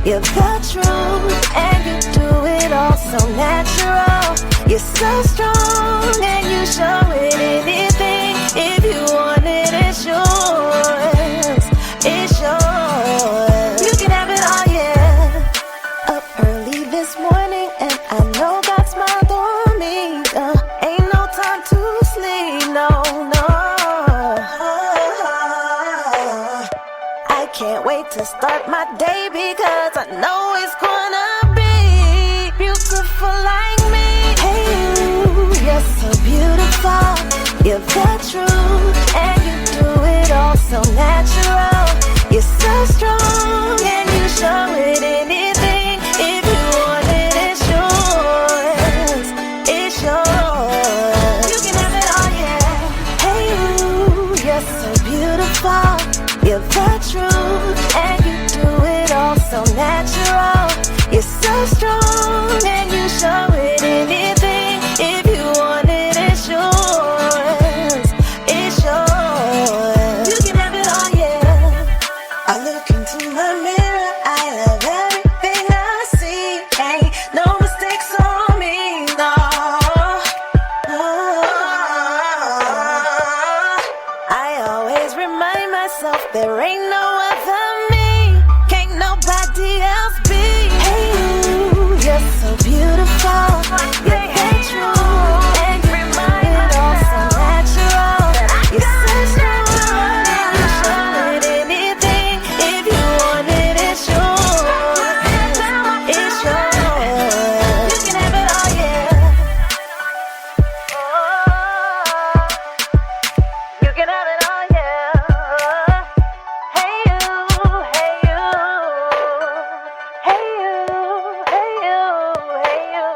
You're the truth, and you do it all so natural. You're so strong, and you show it anything. If you want it, it's yours. It's yours. You can have it all, yeah. Up early this morning, and I know God smiled on me. Ain't no time to sleep, no. I can't wait to start my day because I know it's gonna be beautiful like me. Hey, you're so beautiful. You're the truth, and you do it all so natural. You're so strong, and you show it anything. If you want it, it's yours. It's yours. You can have it all, yeah. Hey, you're so beautiful. You're the truth, and you do it all so natural. You're so strong, and you show it anything. If you want it, it's yours. It's yours. You can have it all, yeah. I look into my mirror, I love everything I see. Ain't no mistakes on me, no. I always remind myself there ain't no other me. Can't nobody else be. Hey, you're so beautiful. You're the truth, and you do it all so natural. You're so strong, and you show it anything. If you want it, it's yours. It's yours. You can have it all, yeah. You can have it all, yeah. Hey you, hey you, hey you, hey you, hey you.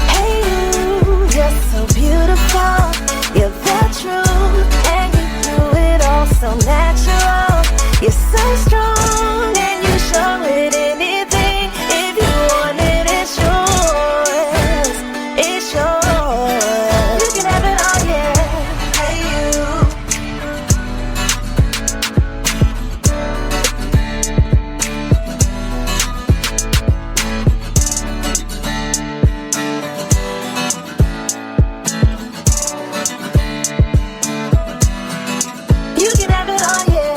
Hey you, you're so beautiful. You're the truth, and you do it all so natural. You're so strong, and you show it anything. If you want it, it's yours. It's yours. You can have it all, yeah. Hey you. You can have it all, yeah.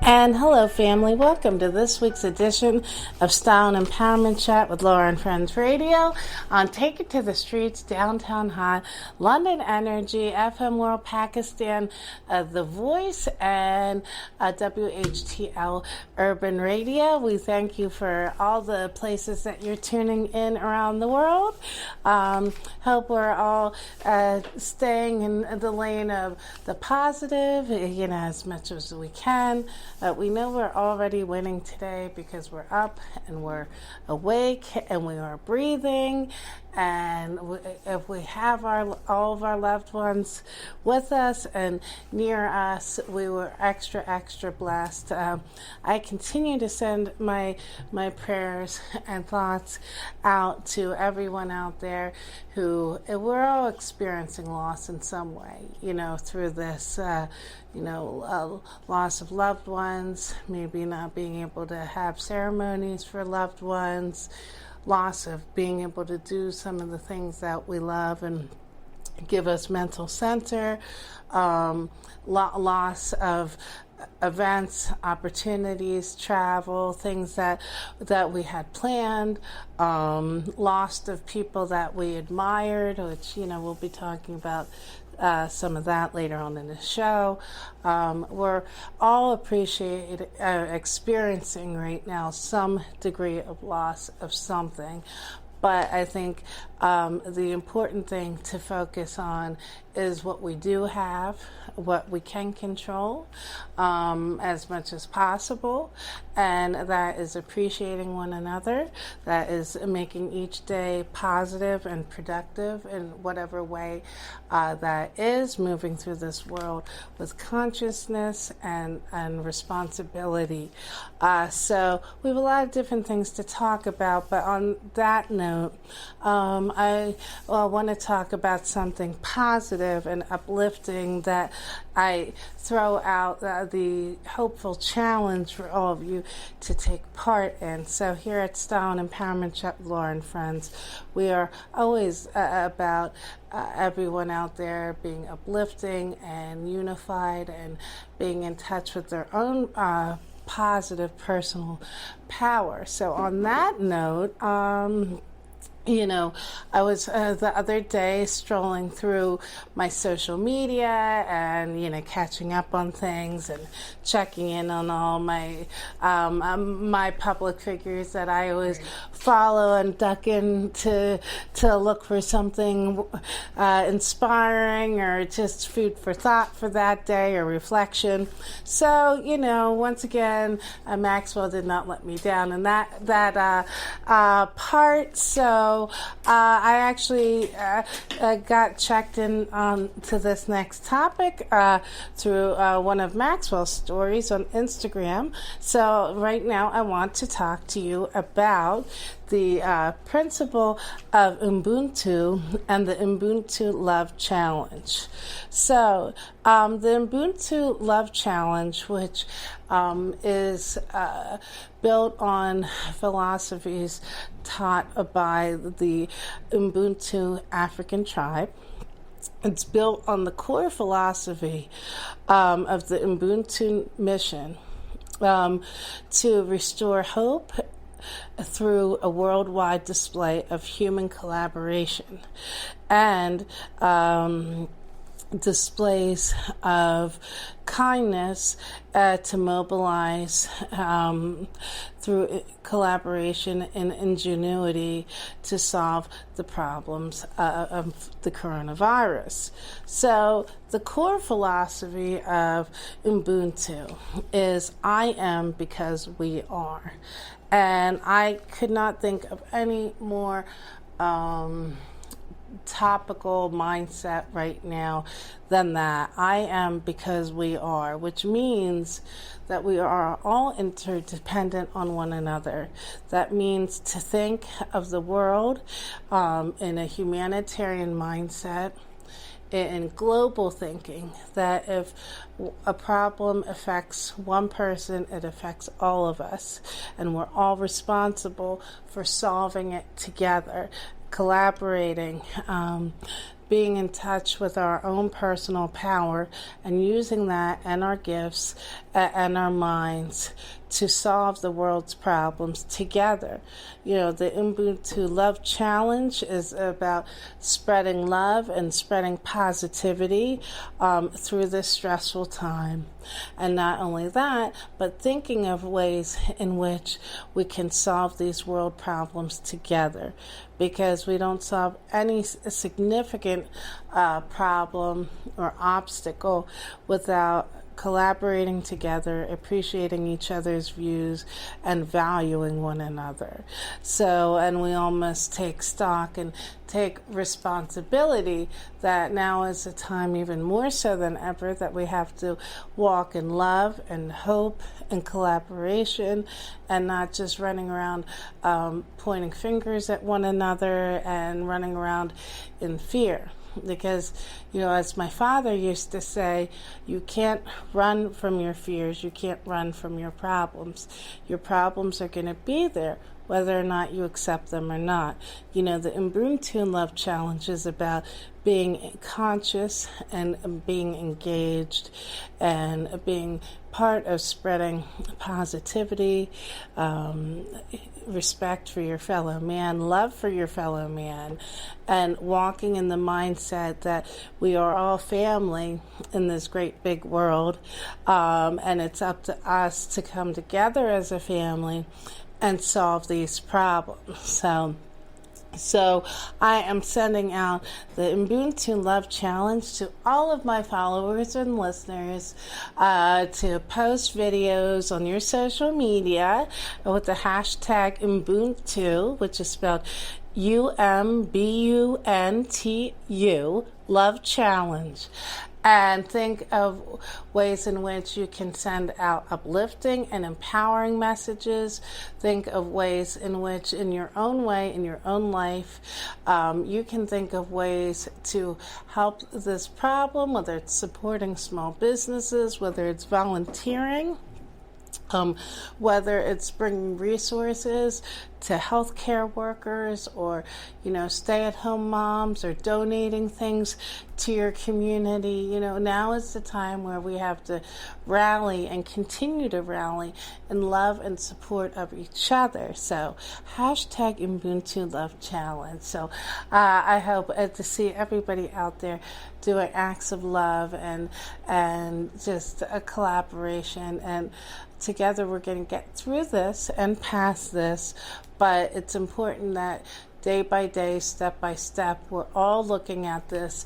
And hello, family. Welcome to this week's edition of Style and Empowerment Chat with Laura and Friends Radio on Take It to the Streets, Downtown Hot, London Energy, FM World Pakistan, The Voice, and WHTL Urban Radio. We thank you for all the places that you're tuning in around the world. Hope we're all staying in the lane of the positive, as much as we can. We know we're already winning today because we're up and we're awake and we are breathing. And if we have all of our loved ones with us and near us, we were extra blessed. I continue to send my prayers and thoughts out to everyone out there who we're all experiencing loss in some way, through this, loss of loved ones, maybe not being able to have ceremonies for loved ones, loss of being able to do some of the things that we love and give us mental center, loss of events, opportunities, travel, things that we had planned, loss of people that we admired, which, we'll be talking about some of that later on in the show. We're all experiencing right now some degree of loss of something. But I think the important thing to focus on is what we do have, what we can control as much as possible, and that is appreciating one another, that is making each day positive and productive in whatever way that is, moving through this world with consciousness and responsibility. So we have a lot of different things to talk about, but on that note, I want to talk about something positive and uplifting that I throw out the hopeful challenge for all of you to take part in. So here at Style and Empowerment Chat with Laura and Friends, we are always about everyone out there being uplifting and unified and being in touch with their own positive personal power. So on that note, I was the other day strolling through my social media and, catching up on things and checking in on all my my public figures that I always follow and duck in to look for something inspiring or just food for thought for that day or reflection. So, once again, Maxwell did not let me down in that part. So I actually got checked in to this next topic through one of Maxwell's stories on Instagram. So right now I want to talk to you about the principle of Ubuntu and the Ubuntu Love Challenge. So the Ubuntu Love Challenge, which is built on philosophies taught by the Ubuntu African tribe. It's built on the core philosophy of the Ubuntu mission to restore hope through a worldwide display of human collaboration and displays of kindness to mobilize through collaboration and ingenuity to solve the problems of the coronavirus. So the core philosophy of Ubuntu is I am because we are. And I could not think of any more topical mindset right now than that. I am because we are, which means that we are all interdependent on one another. That means to think of the world in a humanitarian mindset, in global thinking, that if a problem affects one person, it affects all of us, and we're all responsible for solving it together, collaborating, being in touch with our own personal power and using that and our gifts and our minds to solve the world's problems together. The Ubuntu Love Challenge is about spreading love and spreading positivity through this stressful time. And not only that, but thinking of ways in which we can solve these world problems together, because we don't solve any significant problem or obstacle without collaborating together, appreciating each other's views, and valuing one another. So, and we all must take stock and take responsibility that now is a time even more so than ever that we have to walk in love and hope and collaboration and not just running around pointing fingers at one another and running around in fear. Because, as my father used to say, you can't run from your fears, you can't run from your problems. Your problems are going to be there, whether or not you accept them or not. The Ubuntu Love Challenge is about being conscious and being engaged and being part of spreading positivity, respect for your fellow man, love for your fellow man, and walking in the mindset that we are all family in this great big world, and it's up to us to come together as a family and solve these problems. So, So I am sending out the Ubuntu Love Challenge to all of my followers and listeners to post videos on your social media with the hashtag Ubuntu, which is spelled UMBUNTU, Love Challenge. And think of ways in which you can send out uplifting and empowering messages. Think of ways in which, in your own way, in your own life, you can think of ways to help this problem, whether it's supporting small businesses, whether it's volunteering, whether it's bringing resources to healthcare workers or, stay-at-home moms, or donating things to your community. Now is the time where we have to rally and continue to rally in love and support of each other. So hashtag Ubuntu Love Challenge. So I hope to see everybody out there doing acts of love and just a collaboration, and together we're going to get through this and past this. But it's important that day by day, step by step, we're all looking at this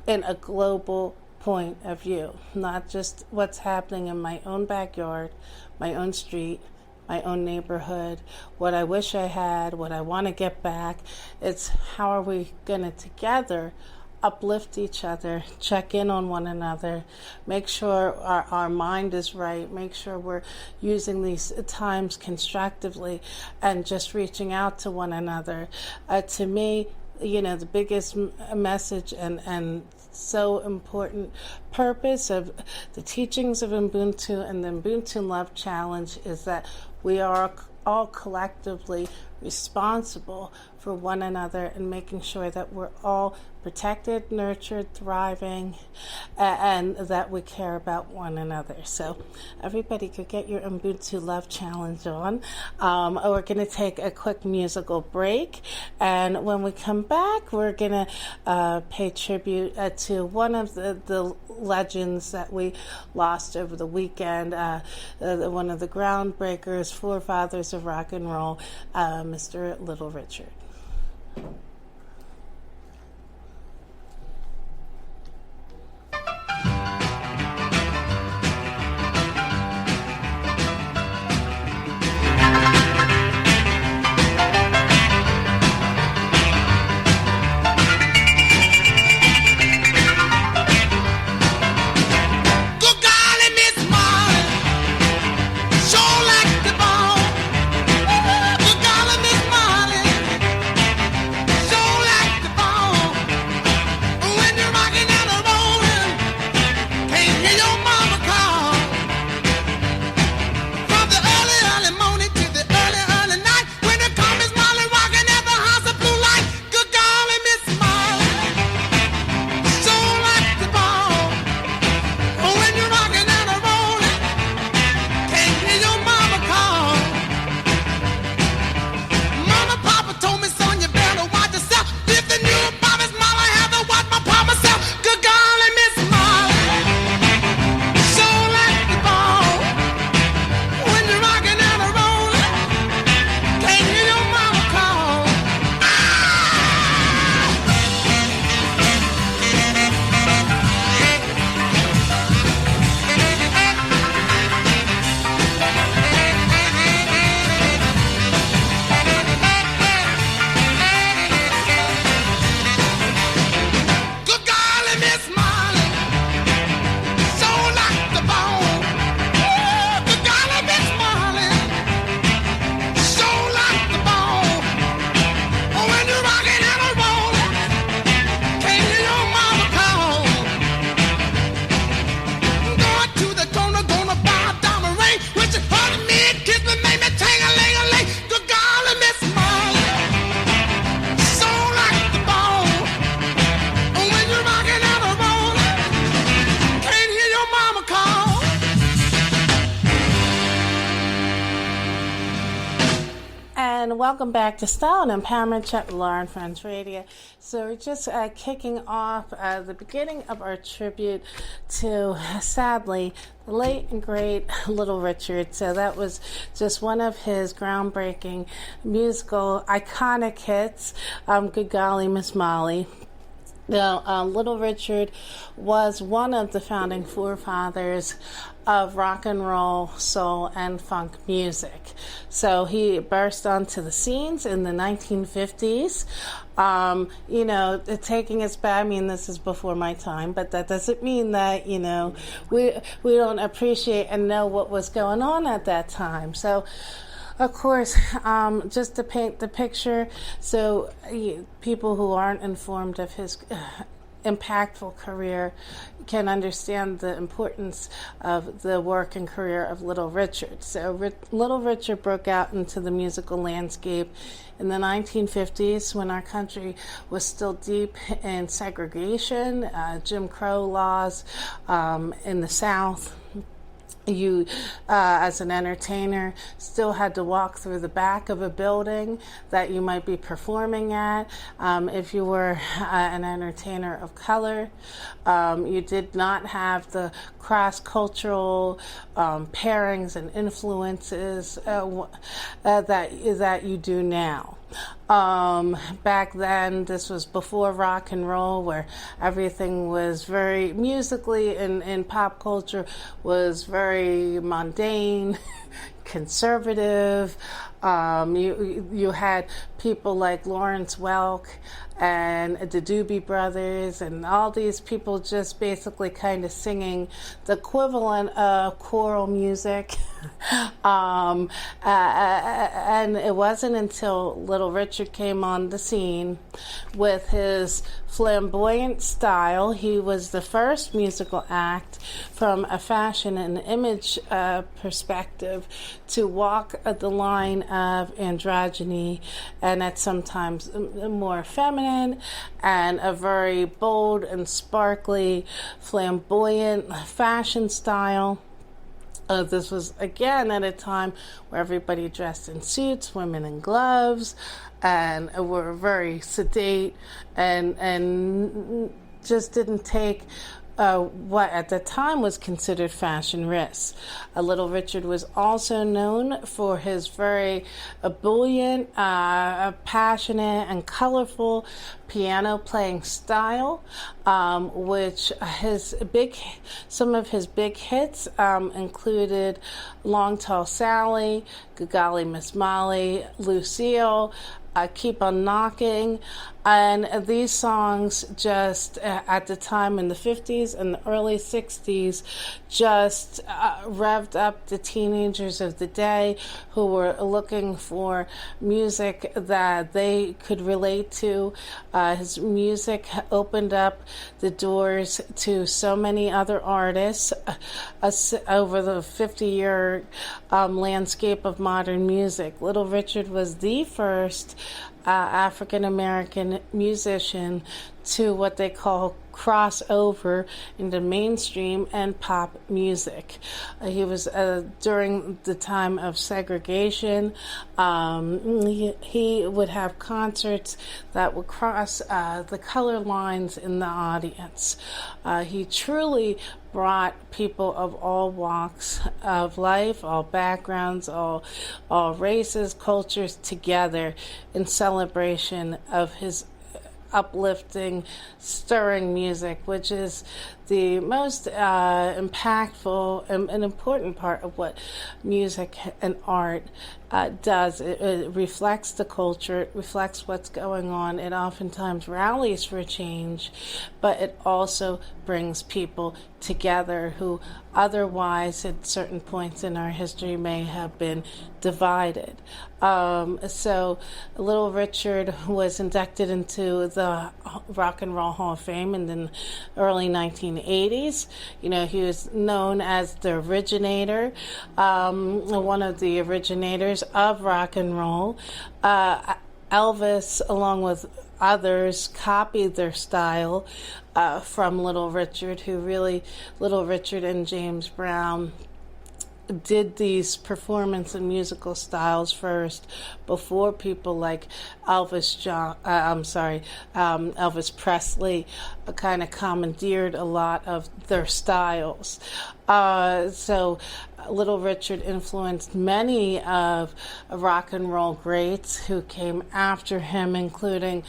in a global point of view, not just what's happening in my own backyard, my own street, my own neighborhood, what I wish I had, what I want to get back. It's how are we going to together uplift each other, check in on one another, make sure our mind is right, make sure we're using these times constructively and just reaching out to one another. To me, the biggest message and so important purpose of the teachings of Ubuntu and the Ubuntu Love Challenge is that we are all collectively responsible for one another and making sure that we're all protected, nurtured, thriving, and that we care about one another. So everybody could get your Ubuntu Love Challenge on. We're going to take a quick musical break, and when we come back, we're going to pay tribute to one of the legends that we lost over the weekend, one of the groundbreakers, forefathers of rock and roll, Mr. Little Richard. welcome back to Style and Empowerment Chat with Laura and Friends Radio. So we're just kicking off the beginning of our tribute to, sadly, the late and great Little Richard. So that was just one of his groundbreaking musical iconic hits, Good Golly Miss Molly. Now, Little Richard was one of the founding forefathers of rock and roll, soul, and funk music. So he burst onto the scenes in the 1950s. Taking us back, I mean, this is before my time, but that doesn't mean that, we don't appreciate and know what was going on at that time. So, of course, just to paint the picture, so people who aren't informed of his impactful career can understand the importance of the work and career of Little Richard. So Little Richard broke out into the musical landscape in the 1950s when our country was still deep in segregation, Jim Crow laws in the South. You, as an entertainer, still had to walk through the back of a building that you might be performing at. If you were an entertainer of color, you did not have the cross-cultural pairings and influences that you do now. Back then, this was before rock and roll, where everything was very musically in pop culture was very mundane, conservative. You had people like Lawrence Welk and the Doobie Brothers and all these people just basically kind of singing the equivalent of choral music. And it wasn't until Little Richard came on the scene with his flamboyant style. He was the first musical act from a fashion and image perspective to walk the line of androgyny and at sometimes more feminine and a very bold and sparkly, flamboyant fashion style. This was, again, at a time where everybody dressed in suits, women in gloves, and were very sedate and just didn't take what at the time was considered fashion risks. Little Richard was also known for his very ebullient, passionate, and colorful piano playing style, which some of his big hits included Long Tall Sally, Good Golly Miss Molly, Lucille, Keep on Knocking, and these songs just at the time in the 50s and the early 60s just revved up the teenagers of the day who were looking for music that they could relate to. His music opened up the doors to so many other artists over the 50-year landscape of modern music. Little Richard was the first African-American musician to what they call cross over into mainstream and pop music. He was during the time of segregation. He would have concerts that would cross the color lines in the audience. He truly brought people of all walks of life, all backgrounds, all races, cultures together in celebration of his uplifting, stirring music, which is the most impactful and important part of what music and art does. It reflects the culture, it reflects what's going on, it oftentimes rallies for change, but it also brings people together who otherwise at certain points in our history may have been divided. So Little Richard was inducted into the Rock and Roll Hall of Fame in the early 1980s. You know, he was known as the originator, one of the originators of rock and roll. Elvis, along with others, copied their style from Little Richard, Little Richard and James Brown did these performance and musical styles first before people like Elvis Presley kind of commandeered a lot of their styles. So Little Richard influenced many of rock and roll greats who came after him, including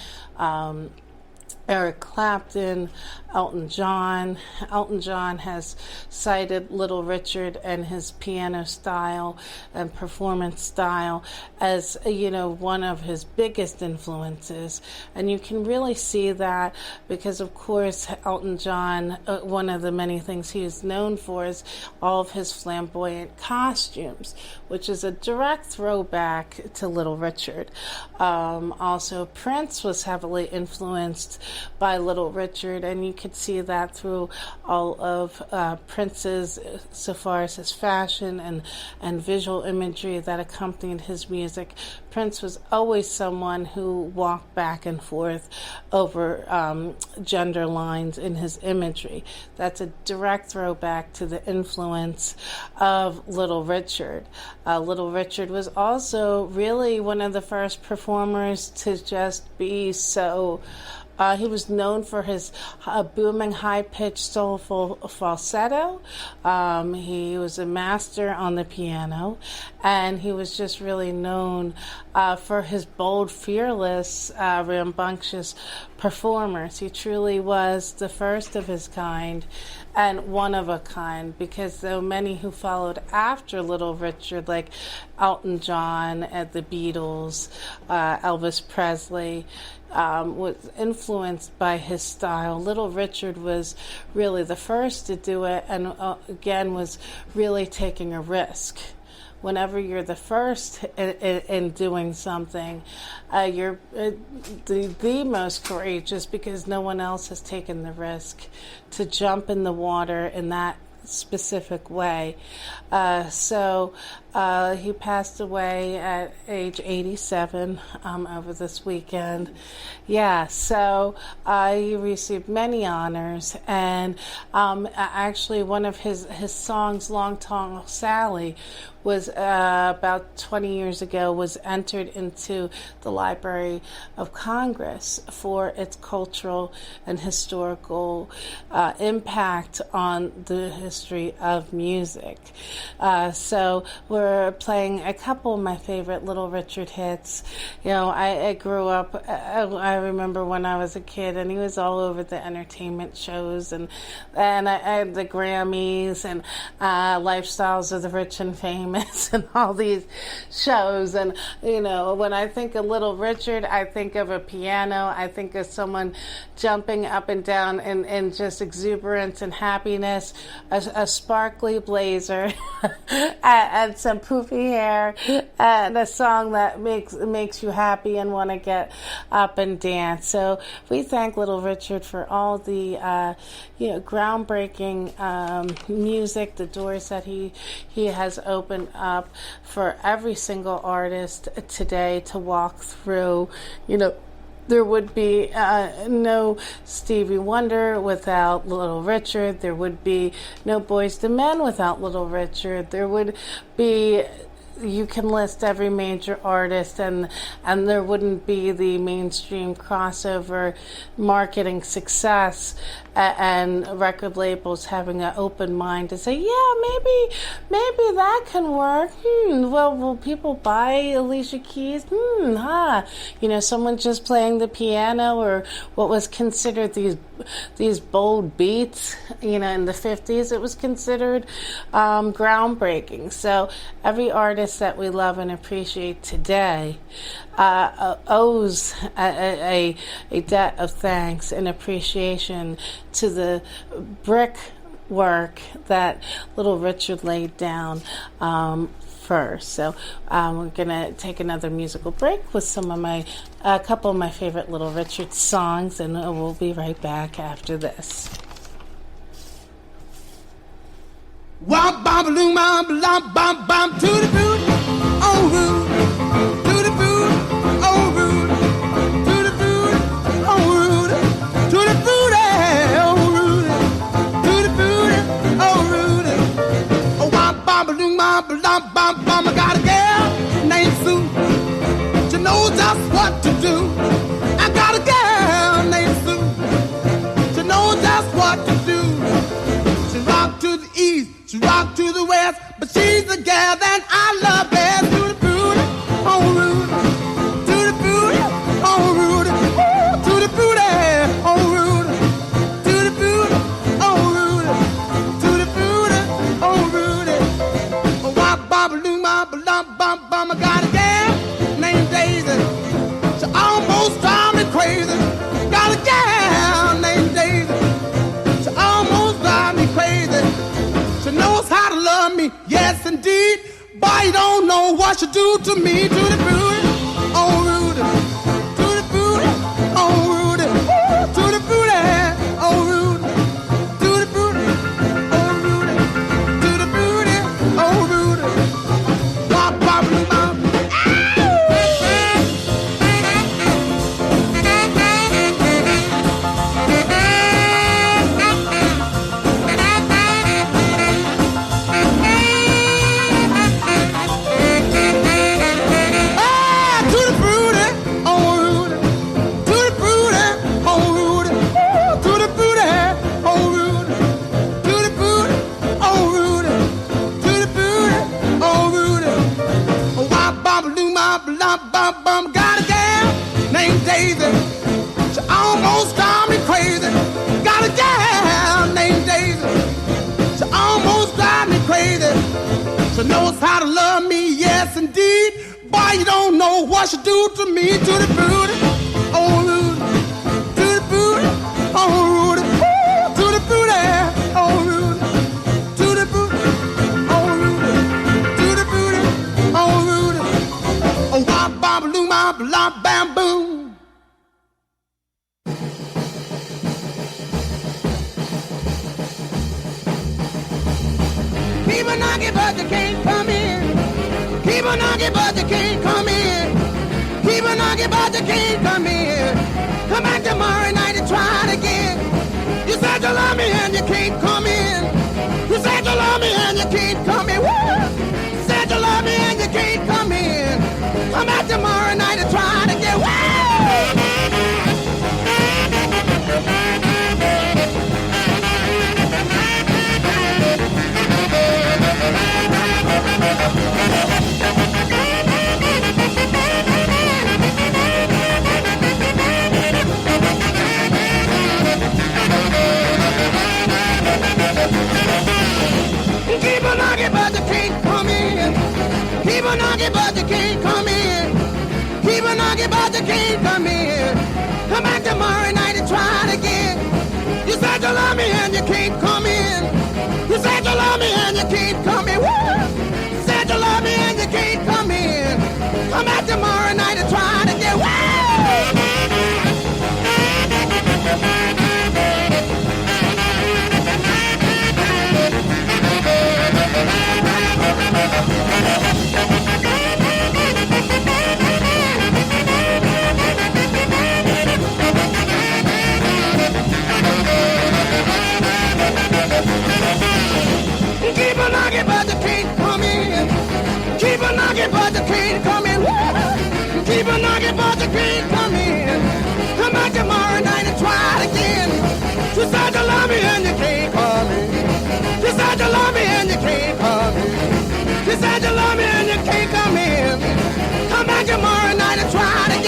Eric Clapton, Elton John. Elton John has cited Little Richard and his piano style and performance style as, one of his biggest influences. And you can really see that because, of course, Elton John, one of the many things he is known for is all of his flamboyant costumes, which is a direct throwback to Little Richard. Also, Prince was heavily influenced by Little Richard, and you could see that through all of Prince's, so far as his fashion and visual imagery that accompanied his music. Prince was always someone who walked back and forth over gender lines in his imagery. That's a direct throwback to the influence of Little Richard. Little Richard was also really one of the first performers to just be so... he was known for his booming, high-pitched, soulful falsetto. He was a master on the piano, and he was just really known for his bold, fearless, rambunctious performers. He truly was the first of his kind and one of a kind, because though many who followed after Little Richard, like Elton John and the Beatles, Elvis Presley, was influenced by his style, Little Richard was really the first to do it, and again was really taking a risk. Whenever you're the first in doing something, you're the most courageous, because no one else has taken the risk to jump in the water in that specific way. So he passed away at age 87 over this weekend. Yeah, so he received many honors, and actually one of his songs, Long Tall Sally, was about 20 years ago, was entered into the Library of Congress for its cultural and historical impact on the history of music. So we're playing a couple of my favorite Little Richard hits. I grew up, I remember when I was a kid, and he was all over the entertainment shows and I had the Grammys and Lifestyles of the Rich and Famous and all these shows. And when I think of Little Richard, I think of a piano. I think of someone jumping up and down in just exuberance and happiness, a sparkly blazer and some poofy hair, and a song that makes you happy and want to get up and dance. So we thank Little Richard for all the groundbreaking music, the doors that he has opened up for every single artist today to walk through. There would be no Stevie Wonder without Little Richard. There would be no Boyz II Men without Little Richard. There would be... You can list every major artist, and there wouldn't be the mainstream crossover marketing success and record labels having an open mind to say, yeah, maybe that can work. Well, will people buy Alicia Keys? Someone just playing the piano, or what was considered these bold beats, in the 50s, it was considered groundbreaking. So every artist that we love and appreciate today owes a debt of thanks and appreciation to the brickwork that Little Richard laid down first. So we're going to take another musical break with a couple of my favorite Little Richard songs, and we'll be right back after this. Womp bam loom bam bam bam to the boot, oh root, to the boot, oh root, to the boot, oh root, to the boot, oh root, to the boot, oh root, oh womp bam loom my bum bum bum. I got a girl named Sue. She knows just what to do. I got a girl named Sue. She knows just what to do. She rock to the east, she rock to the west, but she's the girl that I love best. To the booty, oh Rudy. To the booty, oh Rudy. To the booty, oh Rudy. To the booty, oh Rudy. To the booty, oh Rudy. Oh, wop, bop, loo, bop, lump, bum, bum. I got a girl named Daisy. She almost drives me crazy. Got a girl named Daisy. She almost drives me crazy. She knows how to love me, yes indeed. Boy, you don't know what she do to me. To the booty, oh Rudy. To the booty, oh Rudy. To the booty, oh Rudy. To the booty, oh Rudy. To the booty, oh Rudy. Wop, wop, wop. Got a gal named Daisy. She almost drives me crazy. Got a gal named Daisy. She almost drives me crazy. She knows how to love me, yes indeed. Boy, you don't know what she do to me. To the booty, oh Rudy. To the booty, oh Rudy. To the booty, oh Rudy. To the booty, oh Rudy. To the booty, oh Rudy. Oh, wop, bop, loo, bop, lop, bam, boom. Keep a knocking, but you can't come in. Keep a knocking, but you can't come in. Keep a knocking, but you can't come in. Come back tomorrow night and try it again. You said you love me and you can't come in. You said you love me and you can't come in. Woo! You said you love me and you can't come in. Come back tomorrow night and try it again. Woo! Keep on knocking, but you can't come in. Keep on knocking, but you can't come in. Keep on knocking, but you can't come in. Come back tomorrow night and try it again. You said you love me and you can't come in. You said you love me and you can't come in. Woo! You said you love me and you can't come in. Come back tomorrow night and try it again. Woo! Keep on knocking, but you can't come in. Keep on knocking, but you can't come in. Keep on knocking, but you can't come in. Come back tomorrow night and try it again. You said you love me and you can't come in. You said you love me and you can't come in. You said you love me and you can't come in. Come back tomorrow night and try it again.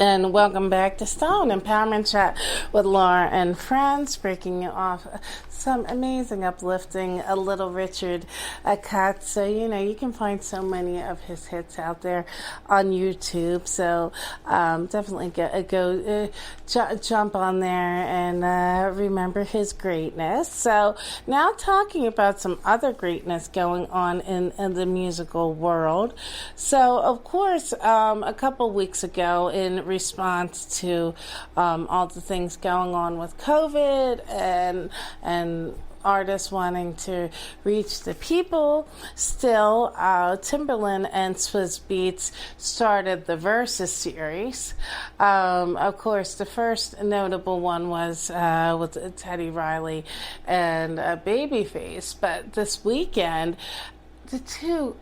And welcome back to Stone Empowerment Chat with Laura and friends, breaking you off some amazing, uplifting Little Richard cuts. So, you can find so many of his hits out there on YouTube. So definitely jump on there and remember his greatness. So now talking about some other greatness going on in the musical world. So, of course, a couple weeks ago, in response to all the things going on with COVID and artists wanting to reach the people, still Timbaland and Swizz Beatz started the Versus series. Of course, the first notable one was with Teddy Riley and Babyface, but this weekend, the two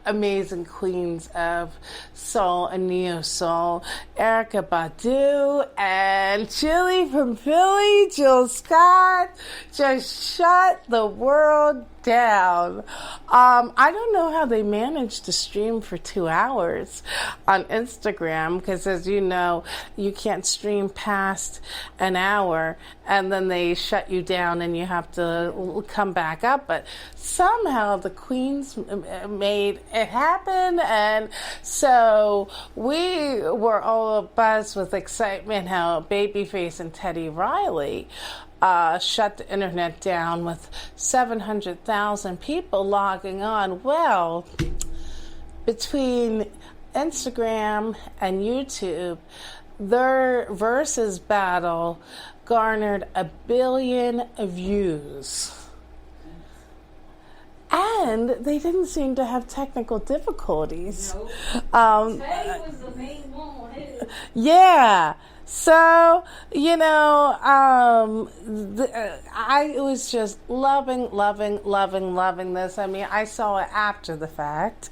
amazing queens of soul and neo-soul, Erykah Badu and Chili from Philly, Jill Scott, just shut the world down. I don't know how they managed to stream for 2 hours on Instagram, because as you know, you can't stream past an hour and then they shut you down and you have to come back up. But somehow the queens made it happen, and so we were all abuzz with excitement how Babyface and Teddy Riley shut the internet down with 700,000 people logging on. Well, between Instagram and YouTube, their Versus battle garnered 1 billion views. And they didn't seem to have technical difficulties. No. Teddy was the main one on it. Yeah. So, I was just loving this. I mean, I saw it after the fact.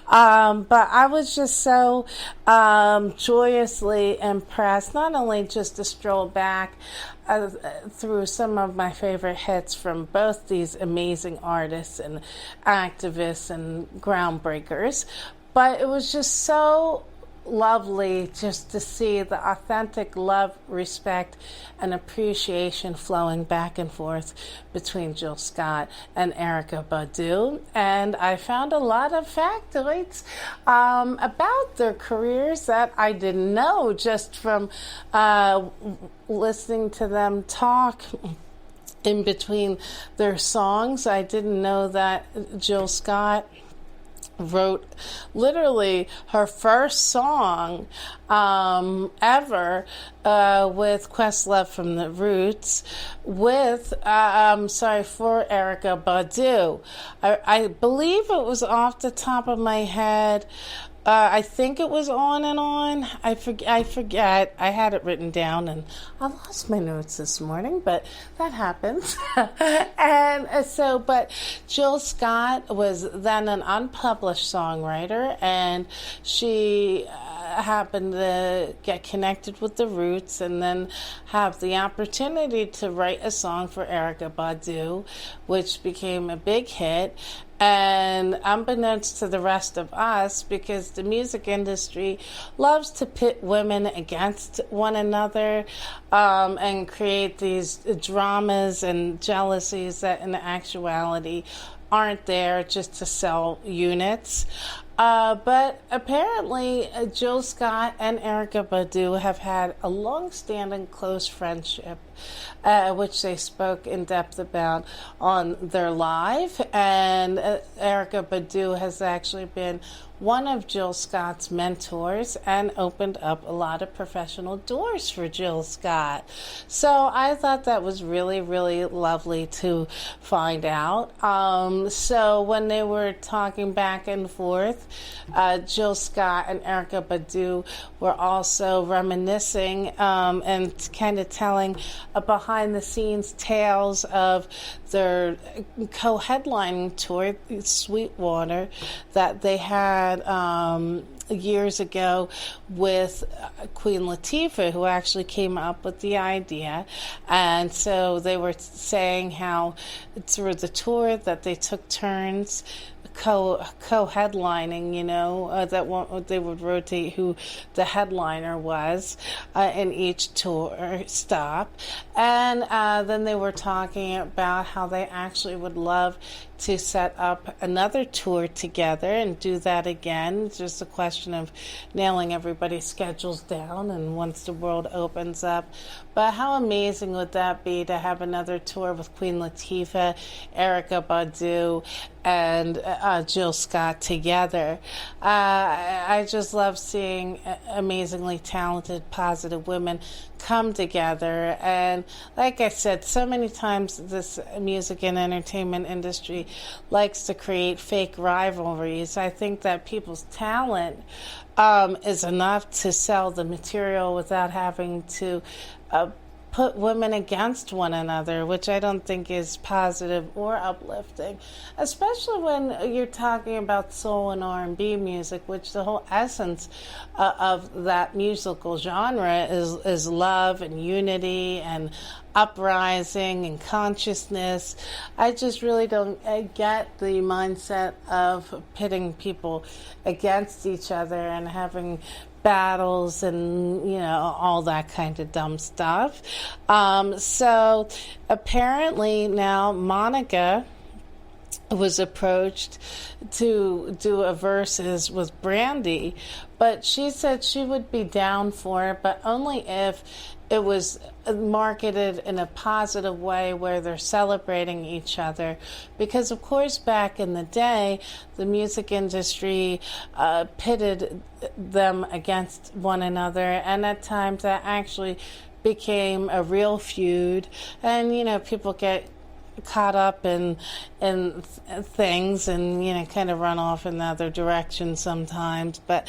But I was just so joyously impressed, not only just to stroll back through some of my favorite hits from both these amazing artists and activists and groundbreakers, but it was just so lovely just to see the authentic love, respect, and appreciation flowing back and forth between Jill Scott and Erykah Badu. And I found a lot of factoids about their careers that I didn't know just from listening to them talk in between their songs. I didn't know that Jill Scott wrote literally her first song ever with Questlove from the Roots with for Erykah Badu. I believe it was off the top of my head. I think it was On and On. I forget. I had it written down and I lost my notes this morning, but that happens. But Jill Scott was then an unpublished songwriter, and she happened to get connected with the Roots and then have the opportunity to write a song for Erykah Badu, which became a big hit. And unbeknownst to the rest of us, because the music industry loves to pit women against one another and create these dramas and jealousies that in actuality aren't there just to sell units. But apparently, Jill Scott and Erykah Badu have had a long-standing close friendship, which they spoke in depth about on their live. And Erykah Badu has actually been one of Jill Scott's mentors and opened up a lot of professional doors for Jill Scott. So I thought that was really, really lovely to find out. So when they were talking back and forth, Jill Scott and Erykah Badu were also reminiscing and kind of telling behind-the-scenes tales of their co-headlining tour, Sweetwater, that they had years ago with Queen Latifah, who actually came up with the idea. And so they were saying how through the tour that they took turns co-headlining, they would rotate who the headliner was in each tour stop. And then they were talking about how they actually would love to set up another tour together and do that again. It's just a question of nailing everybody's schedules down and once the world opens up. But how amazing would that be to have another tour with Queen Latifah, Erykah Badu, and Jill Scott together? I just love seeing amazingly talented, positive women come together. And like I said, so many times this music and entertainment industry likes to create fake rivalries. I think that people's talent is enough to sell the material without having to put women against one another, which I don't think is positive or uplifting, especially when you're talking about soul and R&B music, which the whole essence of that musical genre is love and unity and uprising and consciousness. I just really don't get the mindset of pitting people against each other and having battles and all that kind of dumb stuff. So apparently now Monica was approached to do a versus with Brandy, but she said she would be down for it, but only if it was marketed in a positive way where they're celebrating each other. Because, of course, back in the day, the music industry pitted them against one another, and at times that actually became a real feud. And, people get caught up in things and kind of run off in the other direction sometimes. But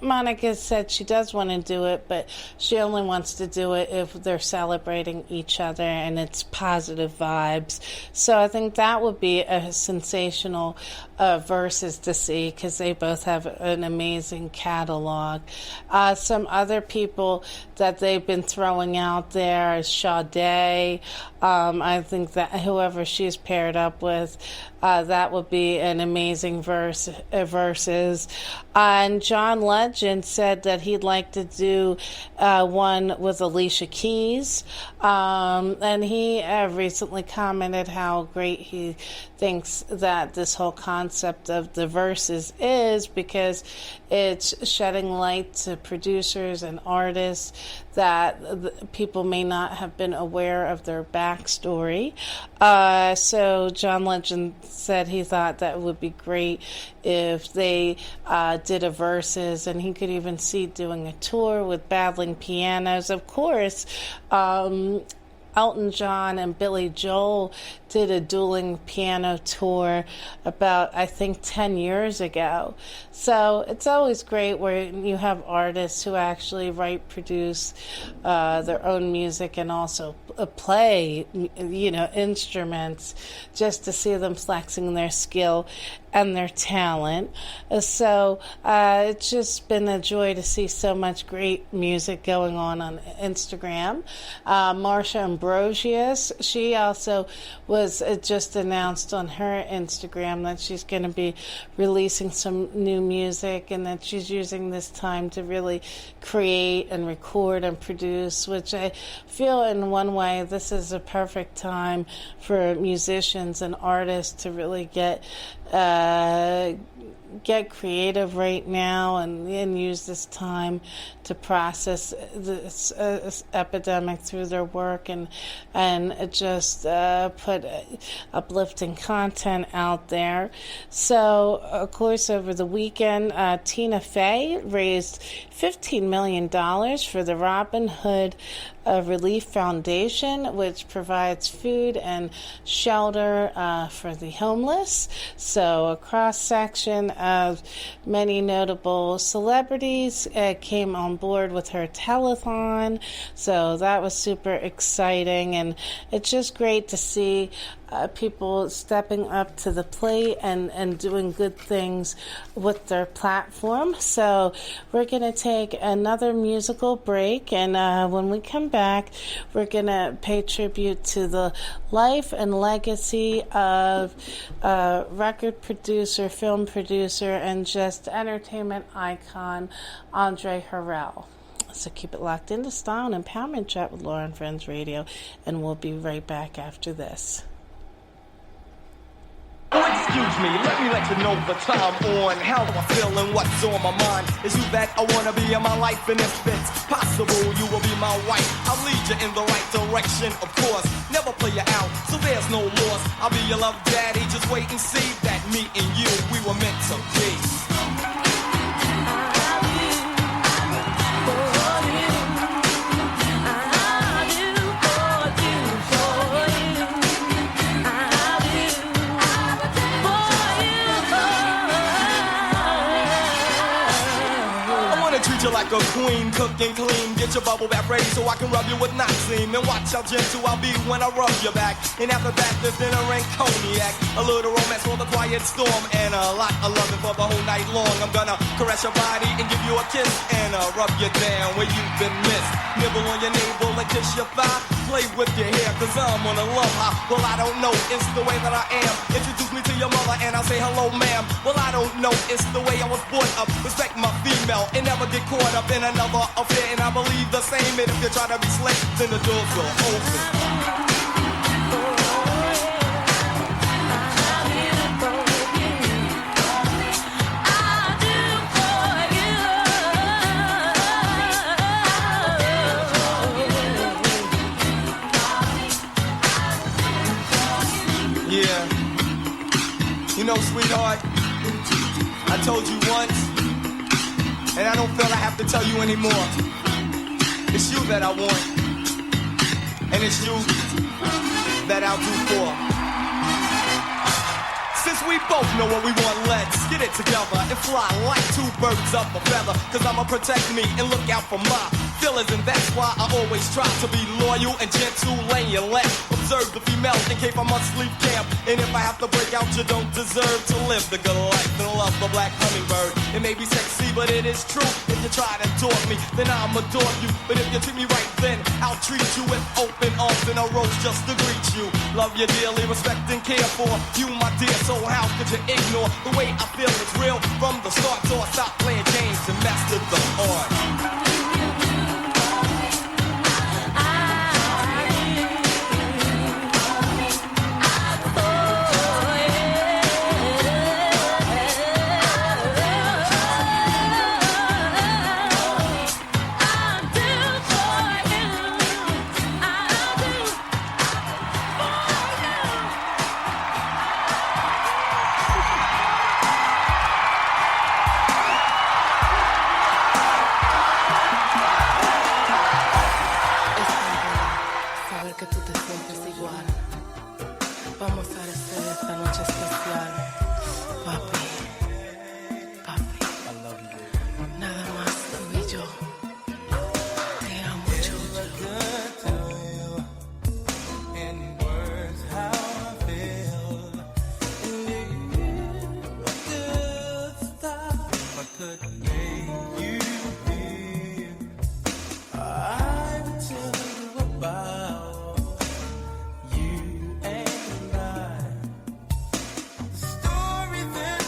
Monica said she does want to do it, but she only wants to do it if they're celebrating each other and it's positive vibes. So I think that would be a sensational versus to see, because they both have an amazing catalog. Some other people that they've been throwing out there is Sade. I think that whoever she's paired up with, that would be an amazing versus. And John Legend said that he'd like to do one with Alicia Keys. And he recently commented how great he thinks that this whole concept of the verses is, because it's shedding light to producers and artists that people may not have been aware of their backstory. So John Legend said he thought that would be great if they did a versus, and he could even see doing a tour with battling pianos. Of course, Elton John and Billy Joel did a dueling piano tour about, I think, 10 years ago. So it's always great where you have artists who actually write, produce their own music and also play, instruments, just to see them flexing their skill and their talent. So it's just been a joy to see so much great music going on Instagram. Marsha Ambrosius, she also was just announced on her Instagram that she's going to be releasing some new music, and that she's using this time to really create and record and produce, which I feel in one way this is a perfect time for musicians and artists to really get creative right now and use this time to process this epidemic through their work and just put uplifting content out there. So, of course, over the weekend, Tina Fey raised $15 million for the Robin Hood Relief Foundation, which provides food and shelter for the homeless. So a cross-section of many notable celebrities came on board with her telethon, so that was super exciting, and it's just great to see people stepping up to the plate and doing good things with their platform. So we're going to take another musical break, and when we come back, we're going to pay tribute to the life and legacy of record producer, film producer, and just entertainment icon Andre Harrell. So keep it locked into Style and Empowerment Chat with Laura and Friends Radio, and we'll be right back after this. Excuse me, let me let you know the time on how I feel and what's on my mind. Is you that I wanna be in my life, and if it's possible, you will be my wife. I'll lead you in the right direction, of course. Never play you out, so there's no loss. I'll be your love daddy, just wait and see that me and you, we were meant to be. Like a queen, cook and clean. Get your bubble bath ready so I can rub you with Noxine. And watch how gentle I'll be when I rub your back. And after that, there's dinner and cognac. A little romance for the quiet storm, and a lot of loving for the whole night long. I'm gonna caress your body and give you a kiss, and rub you down where you've been missed. Nibble on your navel and kiss your thigh. Play with your hair, cause I'm on a love high. Well, I don't know, it's the way that I am. Introduce me to your mother and I'll say hello, ma'am. Well, I don't know, it's the way I was brought up. Respect my female and never get caught up in another affair. And I believe the same, and if you try to be slick, then the doors will open. Yeah, you know, sweetheart, I told you once, and I don't feel I have to tell you anymore. It's you that I want, and it's you that I'll do for. Since we both know what we want, let's get it together and fly like two birds up a feather. Cause I'ma protect me and look out for my feelings, and that's why I always try to be loyal and gentle and you let observe the females in case I must leave camp. And if I have to break out, you don't deserve to live the good life and love the black hummingbird. It may be sexy, but it is true. If you try to taunt me, then I'ma adore you. But if you treat me right, then I'll treat you with open arms and a rose just to greet you. Love you dearly, respect and care for you, my dear. So how could you ignore the way I feel is real from the start? So I stop playing games and master the art. Story that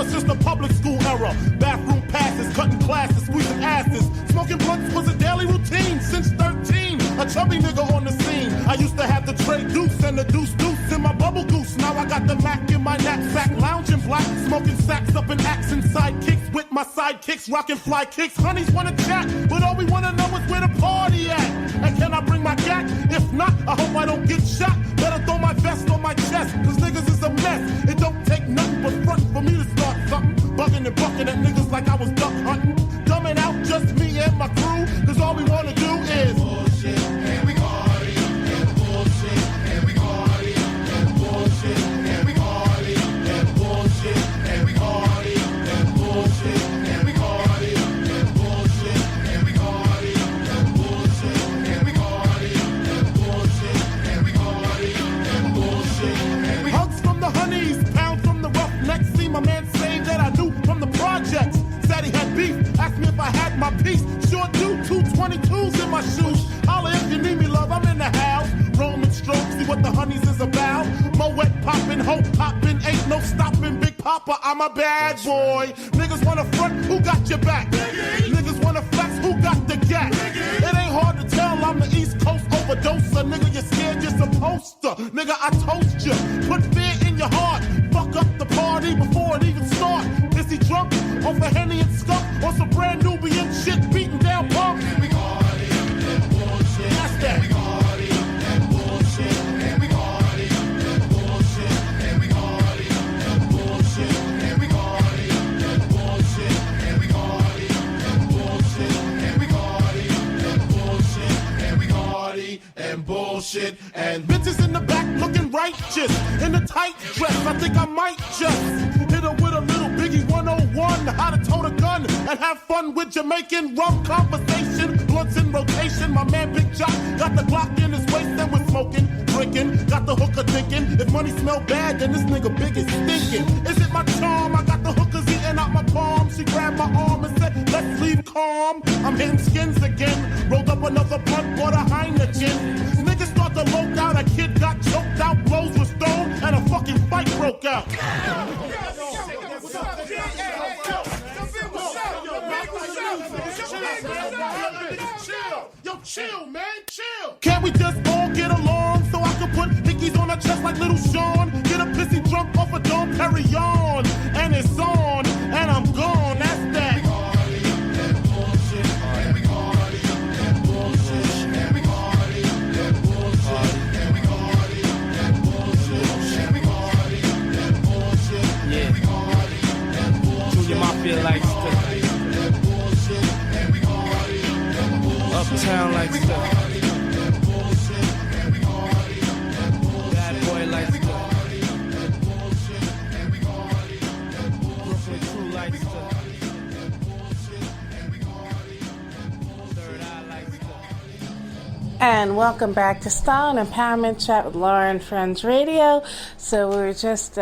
ever since the public school era. Bathroom passes, cutting classes, squeezing asses. Smoking blunts was a daily routine since 13. A chubby nigga on the scene. I used to have the tray deuce and the deuce in my bubble goose. Now I got the Mac in my knapsack, lounging black, smoking sacks up in axe and sidekicks with my sidekicks, rocking fly kicks. Honeys wanna chat, but all we wanna know is where the party at. And can I bring my gat? If not, I hope I don't get shot. Better throw my vest on my chest, cause niggas is a mess. It don't take nothing but front for me to start something. Bugging and bucking at niggas like I was duck hunting. Dumbing out just me and my crew, cause all we wanna do is bullshit, and we party, and bullshit, and we party, and bullshit, and we party, and bullshit, and we party, and bullshit, and we party, and bullshit, and we party, and bullshit, and we party, and bullshit, and we party, and bullshit, and we hugs from the honeys, pounds from the roughnecks. See my man say that I knew from the projects. Said he had beef, asked me if I had my piece. Sure do, 222s in my shoes. Holla if you need me, love, I'm in the house. Roman stroke, see what the honeys is about. Moet poppin', hope poppin', ain't no stopping. Big Papa, I'm a bad boy. Niggas wanna front, who got your back? Niggas wanna flex, who got the gat? It ain't hard to tell, I'm the East Coast overdoser. Nigga, you're scared, you're supposed to. Nigga, I toast you. Put fear in your heart. Fuck up the party before it even start. Is he drunk off a Henny and skunk? Or some brand Nubian shit beating down punk? And we party and bullshit. That's that. And we party and bullshit. And we party and bullshit. And we party and bullshit. And we party and bullshit. And we party and bullshit. And we party and bullshit. And we party and bullshit. And bitches in the back looking righteous in a tight dress. I think I might just hit her with a little Biggie 101, how to tote a gun and have fun with Jamaican rum conversation. Blunts in rotation, my man Big Jock got the Glock in his waist and we're smoking, drinking, got the hooker thinking. If money smell bad, then this nigga Big is stinking. Is it my charm? I got the hookers eating out my palm. She grabbed my arm and said, let's leave calm. I'm hitting skins again, rolled up another blunt, bought a Heineken. Niggas start to loke out, a kid got choked out, blows were thrown, and a fucking fight broke out. Yo, chill, man, chill. Can't we just all get along so I can put hickeys on her chest like little Sean? Get a pissy drunk off a Dom Perignon, and it's on, and I'm gone. That's that. Mafia like stuff. Uptown like stuff. Bad boy like stuff. Brooklyn crew like stuff. Third Eye like stuff. And welcome back to Style and Empowerment Chat with Laura and Friends Radio. So we were just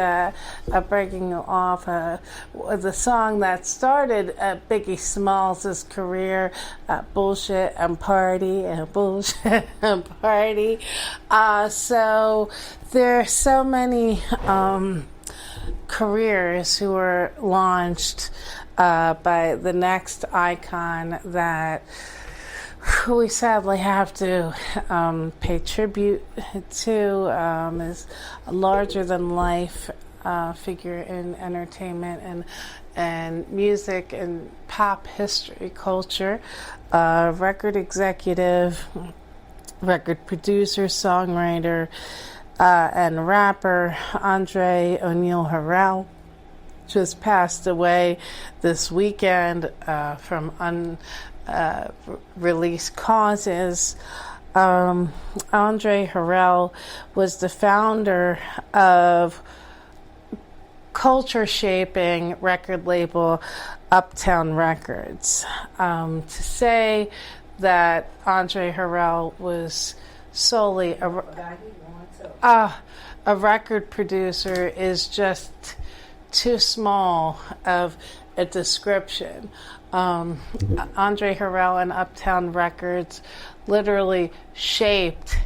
breaking off the song that started Biggie Smalls' career, Bullshit and Party, and Bullshit and Party. So there are so many careers who were launched by the next icon that we sadly have to pay tribute to, is a larger-than-life figure in entertainment and music and pop history culture, record executive, record producer, songwriter, and rapper Andre O'Neal Harrell just passed away this weekend from released causes. Andre Harrell was the founder of culture-shaping record label Uptown Records. To say that Andre Harrell was solely a record producer is just too small of a description. Andre Harrell and Uptown Records literally shaped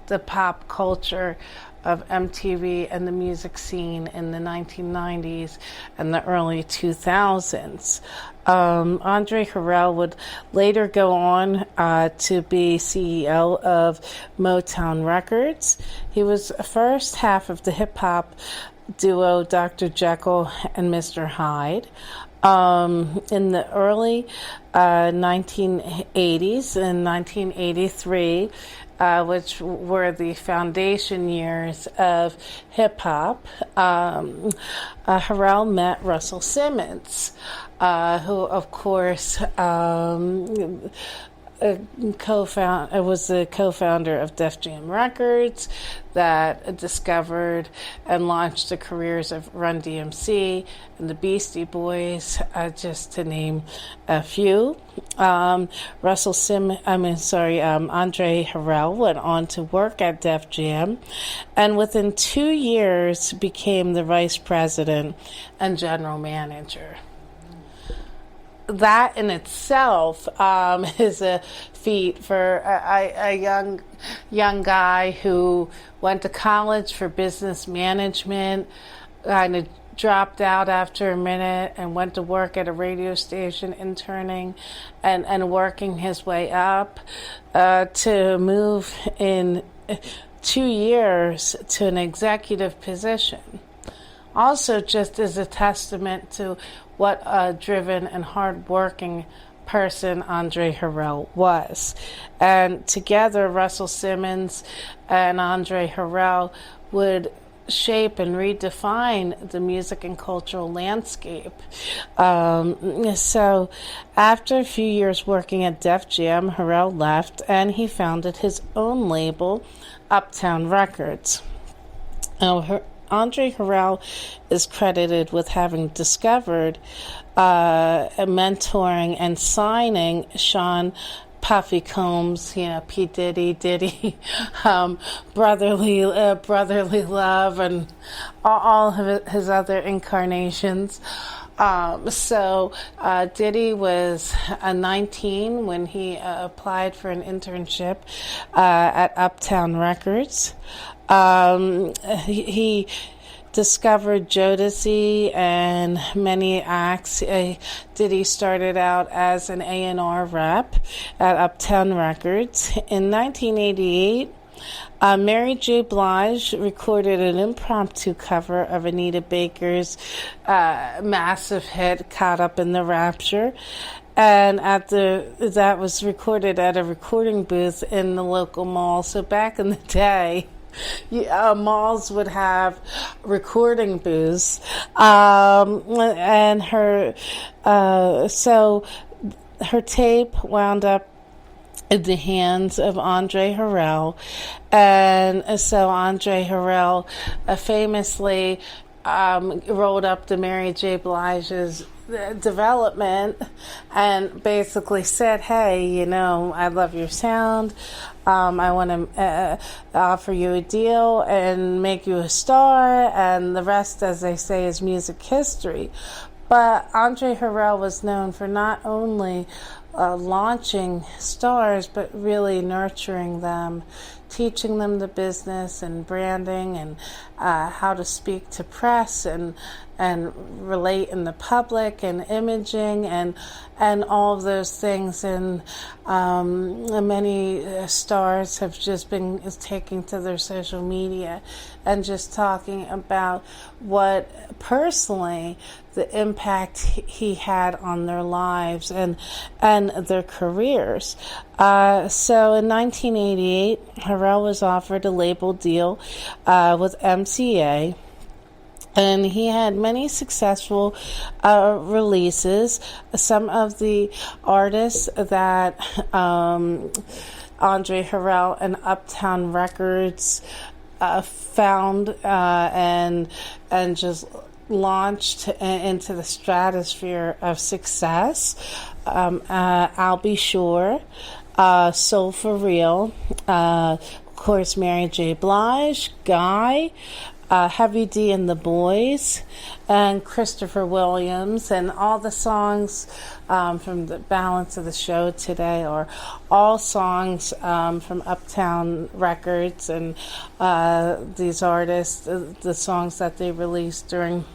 the pop culture of MTV and the music scene in the 1990s and the early 2000s. Andre Harrell would later go on to be CEO of Motown Records. He was the first half of the hip-hop duo Dr. Jekyll and Mr. Hyde. In the early 1980s, in 1983, which were the foundation years of hip-hop, Harrell met Russell Simmons, who, of course, was the co-founder of Def Jam Records that discovered and launched the careers of Run DMC and the Beastie Boys, just to name a few. Andre Harrell went on to work at Def Jam, and within 2 years became the vice president and general manager. That in itself is a feat for a young guy who went to college for business management, kind of dropped out after a minute and went to work at a radio station interning and working his way up to move in 2 years to an executive position. Also, just as a testament to what a driven and hard-working person Andre Harrell was. And together, Russell Simmons and Andre Harrell would shape and redefine the music and cultural landscape. So after a few years working at Def Jam, Harrell left and he founded his own label, Uptown Records. Now, Andre Harrell is credited with having discovered, mentoring, and signing Sean Puffy Combs, P. Diddy, Brotherly Love, and all of his other incarnations. So Diddy was 19 when he applied for an internship at Uptown Records. He discovered Jodeci and many acts. Diddy started out as an A&R rep at Uptown Records. In 1988, Mary J. Blige recorded an impromptu cover of Anita Baker's massive hit, Caught Up in the Rapture. And that was recorded at a recording booth in the local mall. So back in the day, malls would have recording booths, and her tape wound up in the hands of Andre Harrell, and so Andre Harrell famously rolled up to Mary J. Blige's development and basically said, hey, I love your sound. I want to offer you a deal and make you a star, and the rest, as they say, is music history. But Andre Harrell was known for not only launching stars, but really nurturing them, teaching them the business and branding and how to speak to press and relate in the public and imaging and all of those things. And many stars have just been taking to their social media and just talking about what personally the impact he had on their lives and their careers. So in 1988, Harrell was offered a label deal with MCA. And he had many successful releases. Some of the artists that Andre Harrell and Uptown Records found and just launched into the stratosphere of success. I'll Be Sure, Soul for Real, of course, Mary J. Blige, Guy, Heavy D and the Boys, and Christopher Williams, and all the songs from the balance of the show today are all songs from Uptown Records, and these artists, the songs that they released during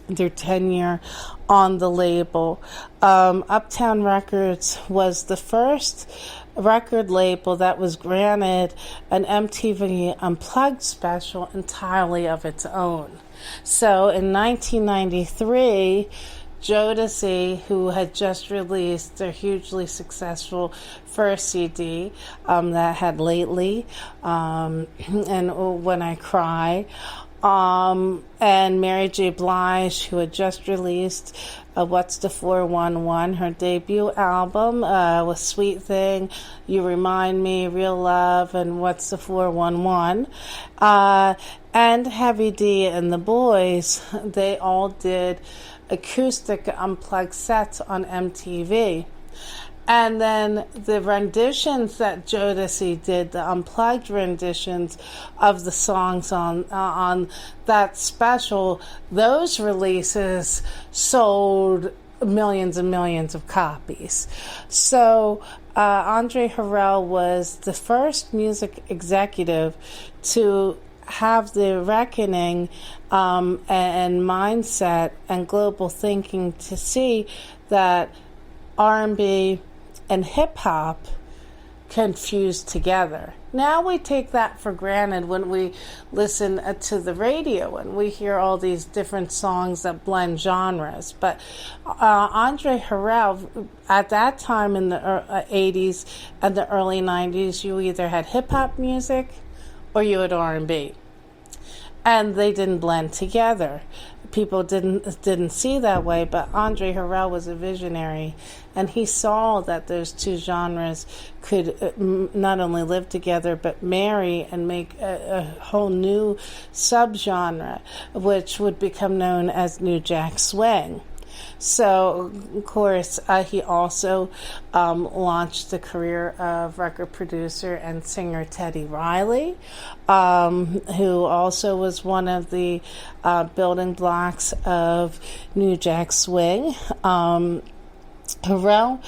their tenure on the label. Uptown Records was the first record label that was granted an MTV Unplugged special entirely of its own. So in 1993, Jodeci, who had just released their hugely successful first CD that had Lately and When I Cry, and Mary J. Blige, who had just released What's the 411, her debut album with Sweet Thing, You Remind Me, Real Love, and What's the 411. And Heavy D and the Boys, they all did acoustic unplugged sets on MTV. And then the renditions that Jodeci did, the unplugged renditions of the songs on that special, those releases sold millions and millions of copies. So Andre Harrell was the first music executive to have the reckoning and mindset and global thinking to see that R&B and hip-hop can fuse together. Now we take that for granted when we listen to the radio and we hear all these different songs that blend genres. But Andre Harrell, at that time in the 80s and the early 90s, you either had hip-hop music or you had R&B. And they didn't blend together. People didn't see that way, but Andre Harrell was a visionary, and he saw that those two genres could not only live together but marry and make a whole new subgenre, which would become known as New Jack Swing. So, of course, he also launched the career of record producer and singer Teddy Riley, who also was one of the building blocks of New Jack Swing. Harrell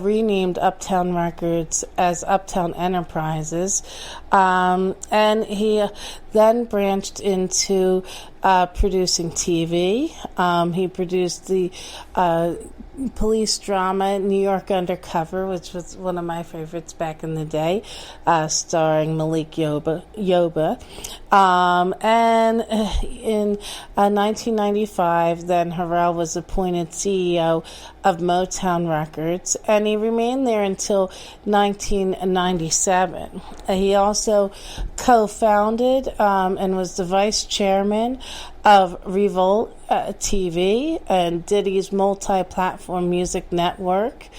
renamed Uptown Records as Uptown Enterprises, and he then branched into producing TV. He produced the police drama New York Undercover, which was one of my favorites back in the day, starring Malik Yoba. And in 1995, then Harrell was appointed CEO of Motown Records, and he remained there until 1997. He also co-founded and was the vice chairman of Revolt TV and Diddy's multi-platform music network.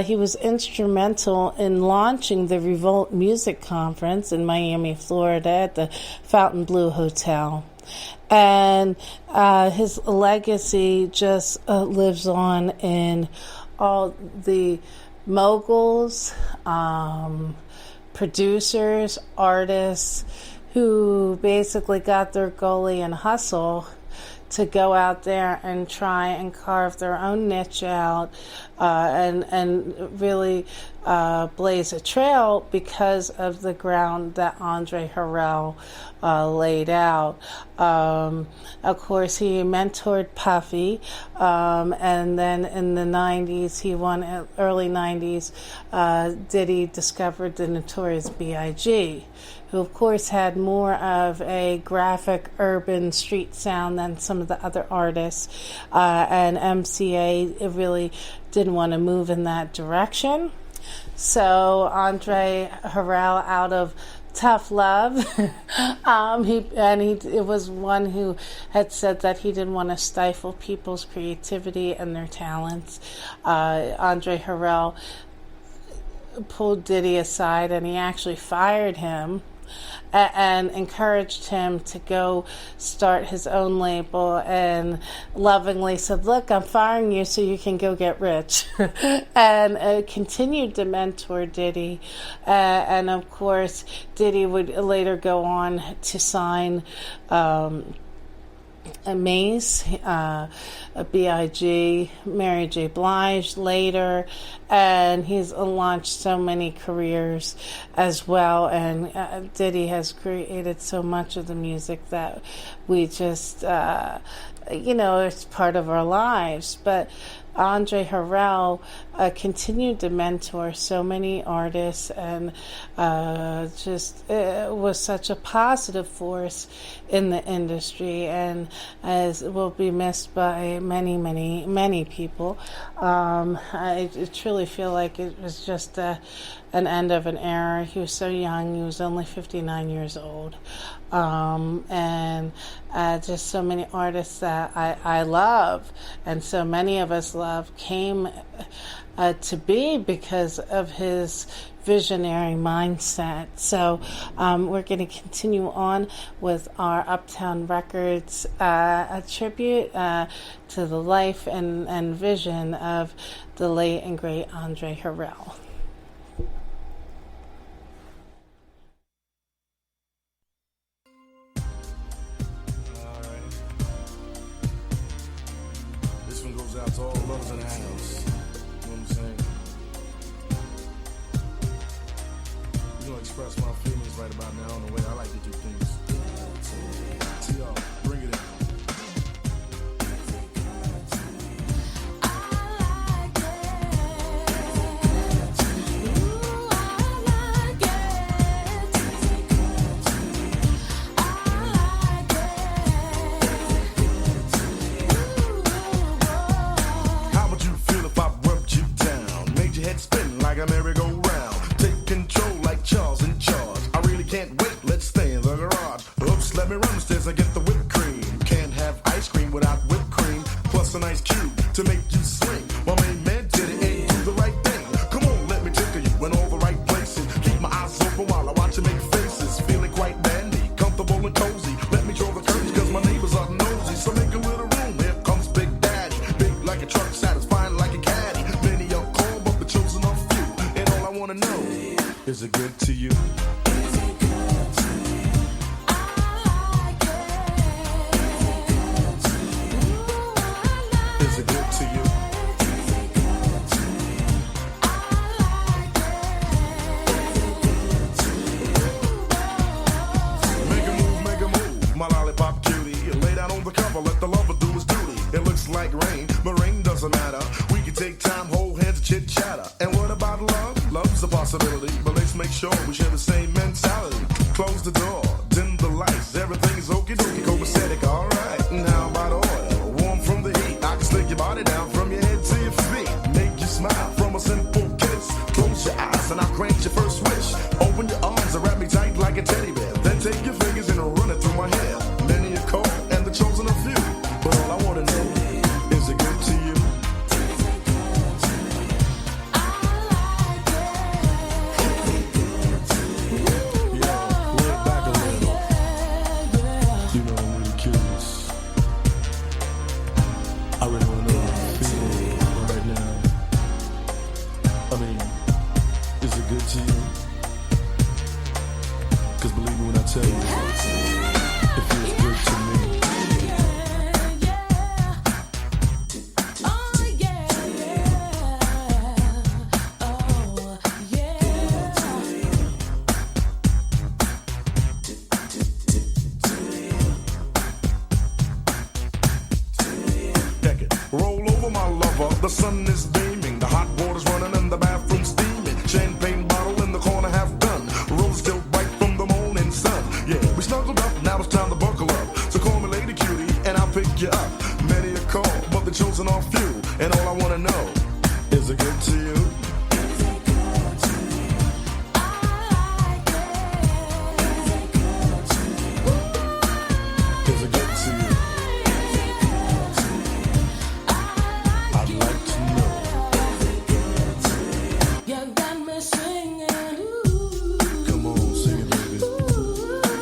He was instrumental in launching the Revolt Music Conference in Miami, Florida at the Fontainebleau Hotel. And his legacy just lives on in all the moguls, producers, artists who basically got their goalie and hustle to go out there and try and carve their own niche out and really blaze a trail because of the ground that Andre Harrell laid out. Of course, he mentored Puffy, and then in the 90s, early 90s, Diddy discovered the Notorious B.I.G., who of course had more of a graphic urban street sound than some of the other artists, and MCA really didn't want to move in that direction. So Andre Harrell, out of tough love, it was one who had said that he didn't want to stifle people's creativity and their talents. Andre Harrell pulled Diddy aside and he actually fired him and encouraged him to go start his own label, and lovingly said, look, I'm firing you so you can go get rich. And continued to mentor Diddy. And of course, Diddy would later go on to sign Maze, B.I.G., Mary J. Blige later, and he's launched so many careers as well. And Diddy has created so much of the music that we just, it's part of our lives. But Andre Harrell continued to mentor so many artists, and was such a positive force in the industry, and as will be missed by many, many, many people. I truly feel like it was just an end of an era. He was so young. He was only 59 years old. And just so many artists that I love, and so many of us love, came to be because of his visionary mindset. So we're going to continue on with our Uptown Records a tribute to the life and vision of the late and great Andre Harrell. Out to all the lovers in the house. You know what I'm saying? You know, express my feelings right about now on the way I like to do things. T.R., bring it in. Like a merry-go-round, take control like Charles in charge. I really can't wait, let's stay in the garage. Oops, let me run upstairs and get the whipped cream. Can't have ice cream without whipped cream, plus an ice cube to make you swing. My main man did it and do the right thing. Come on, let me tickle you in all the right places. Keep my eyes open while I watch you make faces. Feeling quite dandy, comfortable and cozy. Let me draw the curtains cause my neighbors are nosy. So make a little room, here comes Big Daddy. Big like a truck, satisfying like a caddy. Many are called but the chosen are few. And all I wanna know, is it good to you? Is it good to you? I like it. Is it good to you? Is it good to you? I like it. Make a move, my lollipop cutie. Lay down on the cover, let the lover do his duty. It looks like rain, but rain doesn't matter. We can take time, hold hands, chit chatter. And what about love? Love's a possibility, but let's make sure we share the same mentality. Close the door, dim the lights, everything's okie dokie, copacetic, alright. And how about oil? Warm from the heat, I can slick your body down from your head to your feet. Make you smile from a simple kiss. Close your eyes and I'll grant your first wish. Open your arms and wrap me tight like a teddy bear. Then take your fingers and run it through my hair. Many are called and the chosen a few, but all I wanna know, is it good to you? Tell you, it feels good to me. Roll over my lover, the sun is beaming, the hot water's running and the bathroom's steaming. Champagne bottle in the corner half done, rose still bright from the morning sun. Yeah, we snuggled up, now it's time to buckle up. So call me Lady Cutie and I'll pick you up. Many a call, but the chosen are few. And all I wanna know, is it good to you? Is it good to you? I like it. Is it good to you? Is it good to you? I'd like to know. You got me singing. Ooh. Come on, sing it, baby. Ooh.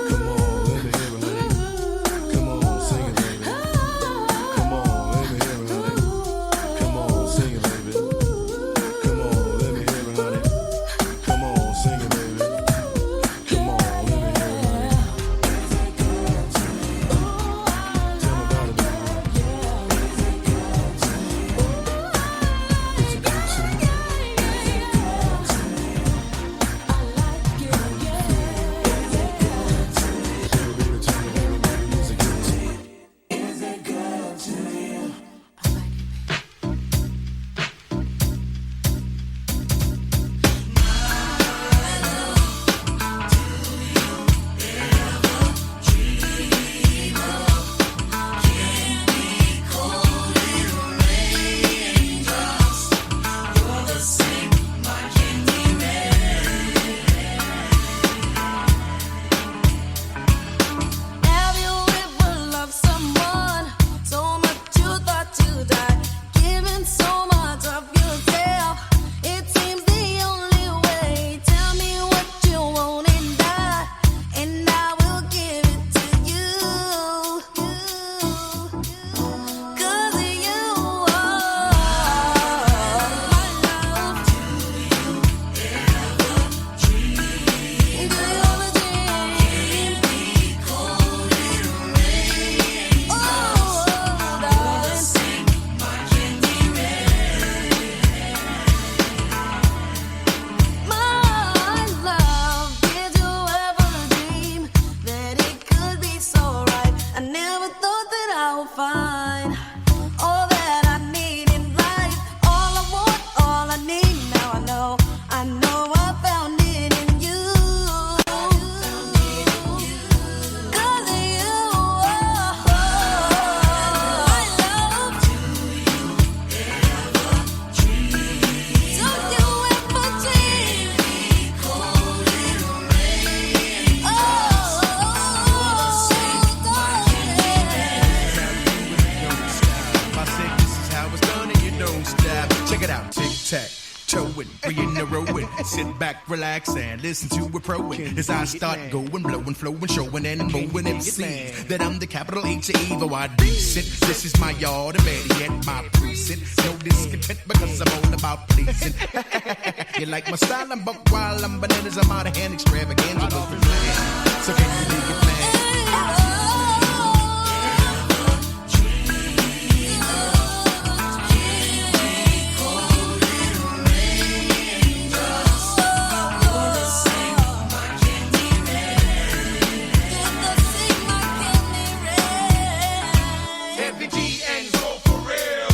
find all that I need in life. All I want, all I need. Now I know I found it in you. 'Cause of you, my love. Do you ever dream? Cold little rain. If I say this is how it's done and you don't stop, check it out, tic tac. Toe it, we in a row it. Sit back, relax, and listen to a pro it. As I start going, blowing, flowing, showing, and moving MCs that I'm the capital H-E, I decent. This is my yard, and better yet, my precinct. No discontent because I'm all about pleasing. You like my style? I'm buck wild, I'm bananas, I'm out of hand, extravaganza. So can you dig it, man? So for real.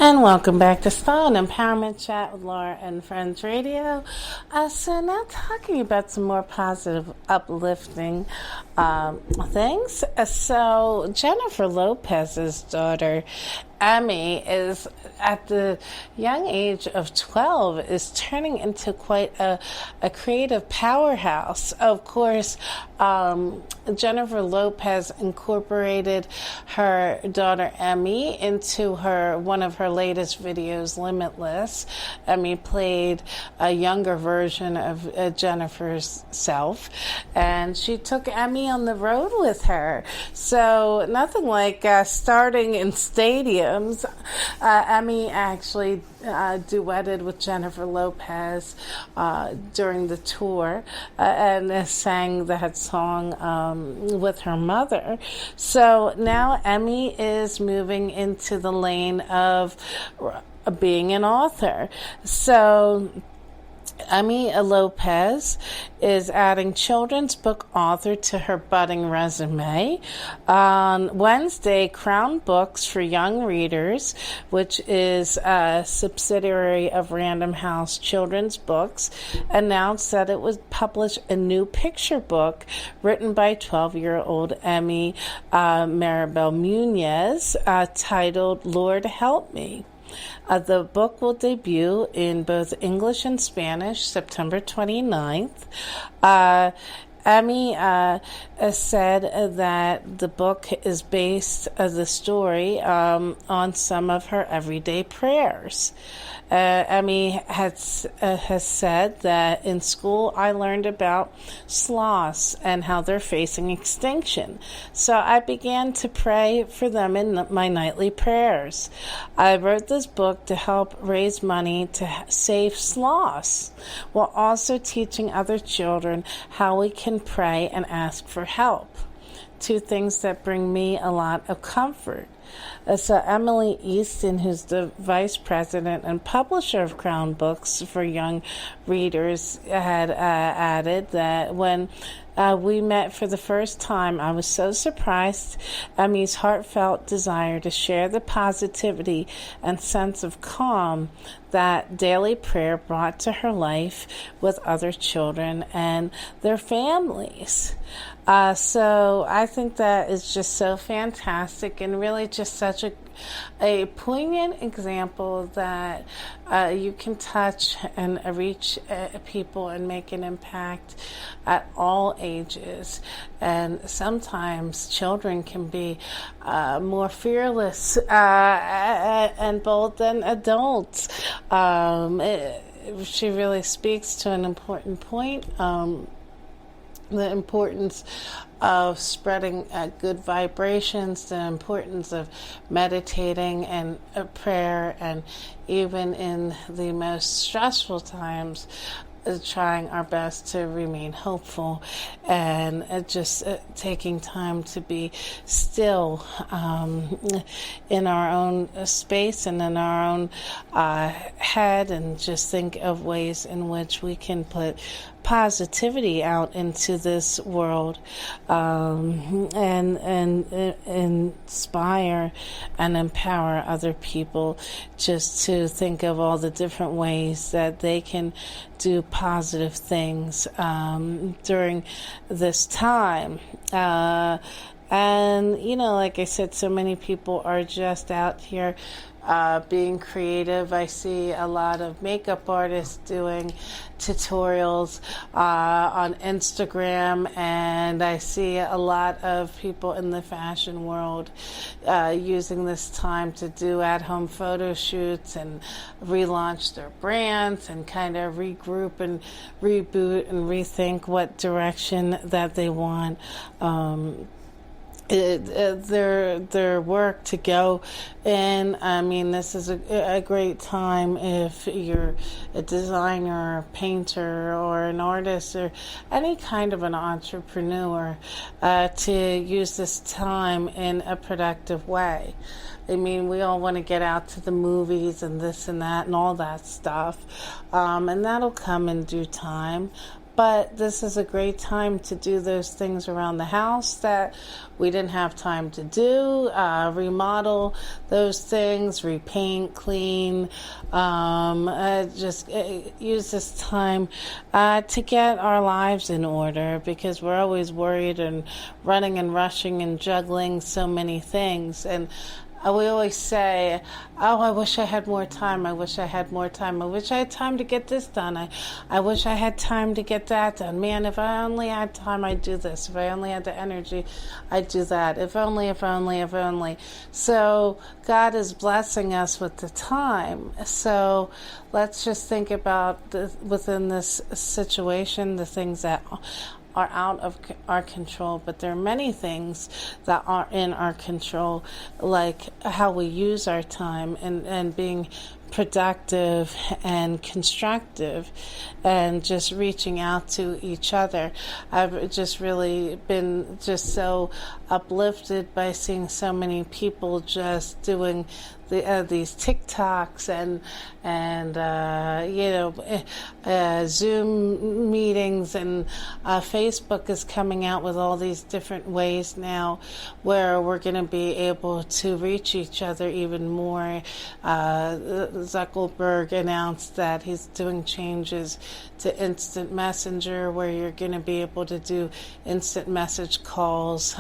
And welcome back to Stone Empowerment Chat with Laura and Friends Radio. So now talking about some more positive, uplifting things. So Jennifer Lopez's daughter, Emmy, is at the young age of 12 is turning into quite a creative powerhouse. Of course, Jennifer Lopez incorporated her daughter Emmy into one of her latest videos, Limitless. Emmy played a younger version of Jennifer's self, and she took Emmy on the road with her. So nothing like starting in stadiums. Emmy actually duetted with Jennifer Lopez during the tour and sang that song with her mother. So now Emmy is moving into the lane of being an author. So Emmy Lopez is adding children's book author to her budding resume. On Wednesday, Crown Books for Young Readers, which is a subsidiary of Random House Children's Books, announced that it would publish a new picture book written by 12-year-old Emmy Maribel Munez titled Lord Help Me. The book will debut in both English and Spanish September 29th. Emmy said that the book is based, the story, on some of her everyday prayers. Emmy has said that in school I learned about sloths and how they're facing extinction. So I began to pray for them in my nightly prayers. I wrote this book to help raise money to save sloths, while also teaching other children how we can pray and ask for help. Two things that bring me a lot of comfort. So Emily Easton, who's the vice president and publisher of Crown Books for Young Readers, had added that when we met for the first time, I was so surprised. Emmy's heartfelt desire to share the positivity and sense of calm that daily prayer brought to her life with other children and their families. So I think that is just so fantastic and really just such a poignant example that you can touch and reach people and make an impact at all ages. And sometimes children can be more fearless and bold than adults. She really speaks to an important point. The importance of spreading good vibrations, the importance of meditating and prayer, and even in the most stressful times, trying our best to remain hopeful and just taking time to be still in our own space and in our own head, and just think of ways in which we can put positivity out into this world, and inspire and empower other people just to think of all the different ways that they can do positive things during this time. And, like I said, so many people are just out here being creative. I see a lot of makeup artists doing tutorials on Instagram, and I see a lot of people in the fashion world using this time to do at-home photo shoots and relaunch their brands and kind of regroup and reboot and rethink what direction that they want their work to go in. I mean, this is a great time if you're a designer, or a painter, or an artist, or any kind of an entrepreneur, to use this time in a productive way. I mean, we all want to get out to the movies and this and that and all that stuff, and that'll come in due time. But this is a great time to do those things around the house that we didn't have time to do. Remodel those things, repaint, clean. Just use this time to get our lives in order, because we're always worried and running and rushing and juggling so many things. And we always say, oh, I wish I had more time. I wish I had more time. I wish I had time to get this done. I wish I had time to get that done. Man, if I only had time, I'd do this. If I only had the energy, I'd do that. If only, if only, if only. So God is blessing us with the time. So let's just think about within this situation, the things that are out of our control, but there are many things that are in our control, like how we use our time and being productive and constructive and just reaching out to each other. I've just really been just so uplifted by seeing so many people just doing these TikToks and Zoom meetings, and Facebook is coming out with all these different ways now where we're going to be able to reach each other even more. Zuckerberg announced that he's doing changes to instant messenger, where you're going to be able to do instant message calls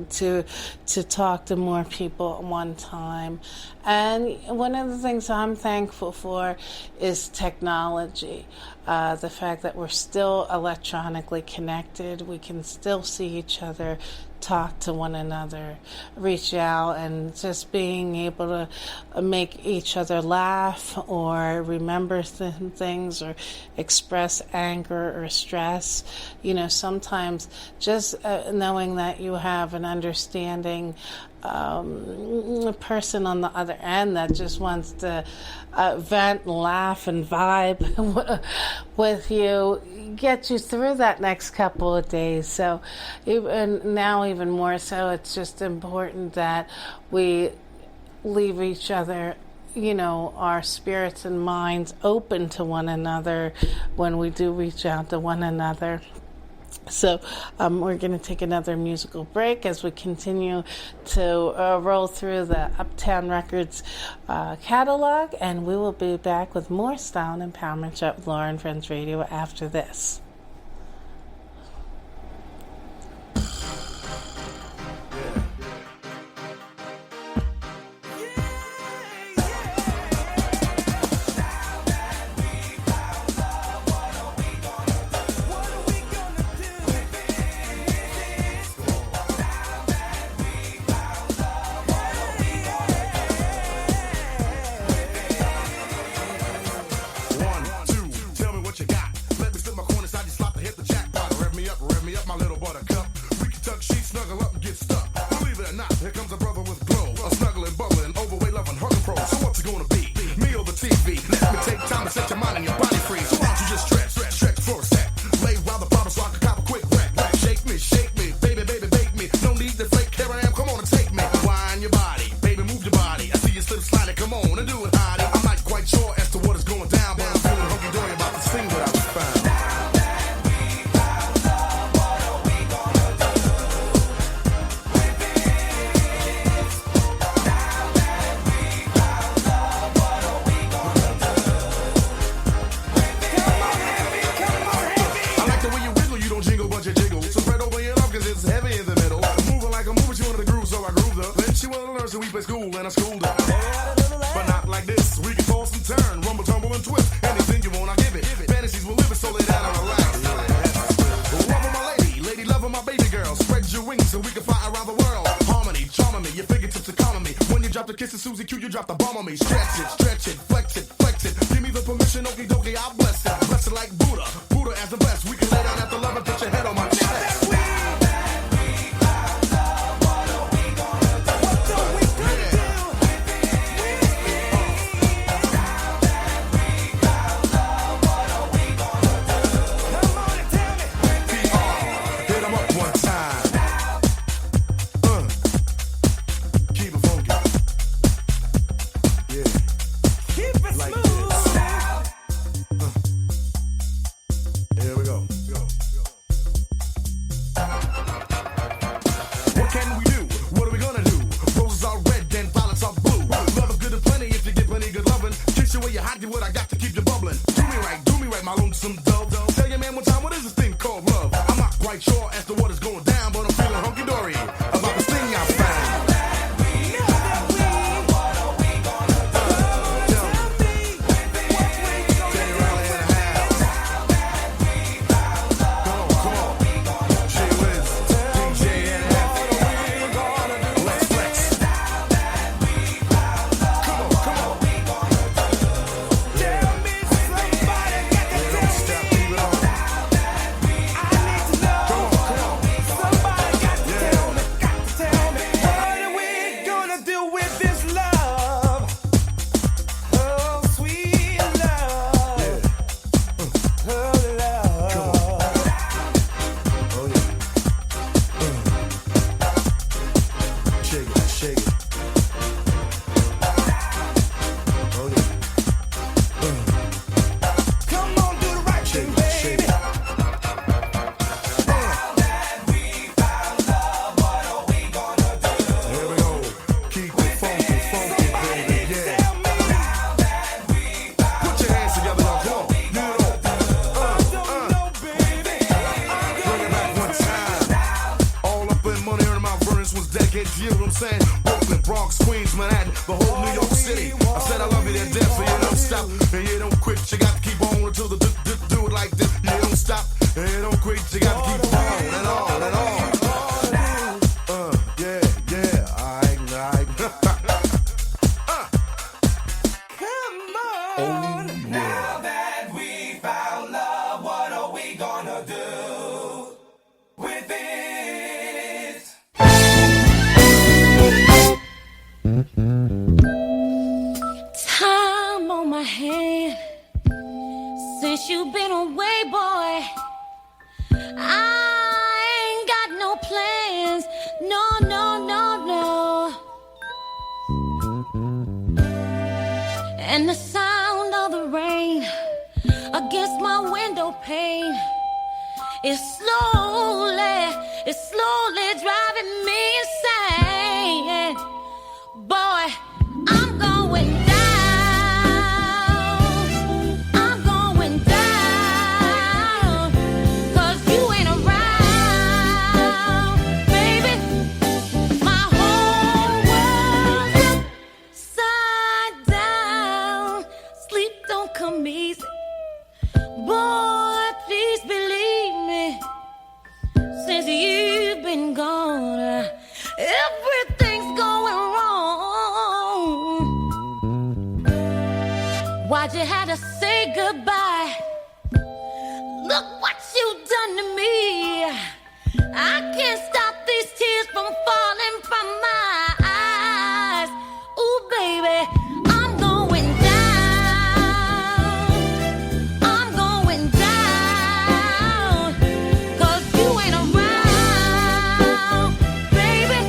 to talk to more people at one time. And one of the things I'm thankful for is technology. The fact that we're still electronically connected, we can still see each other, talk to one another, reach out, and just being able to make each other laugh or remember things or express anger or stress. Sometimes just knowing that you have an understanding person on the other end that just wants to vent, laugh, and vibe with you, get you through that next couple of days. So even more so, it's just important that we leave each other, our spirits and minds open to one another when we do reach out to one another. So we're going to take another musical break as we continue to roll through the Uptown Records catalog, and we will be back with more Style and Empowerment Chat with Laura and Friends Radio after this. quite sure as to what is going down, but I'm feeling hunky-dory about this thing I found. Time on my hand since you've been away, boy. I ain't got no plans, no, no, no, no. And the sound of the rain against my window pane is slowly driving me insane. Boy, I'm going down. I'm going down. 'Cause you ain't around, baby. My whole world's upside down. Sleep don't come easy. Boy, please believe me. Since you've been gone, everything's going wrong. Why'd you have to say goodbye? Look what you've done to me. I can't stop these tears from falling from my eyes. Ooh, baby, I'm going down. I'm going down. 'Cause you ain't around, baby.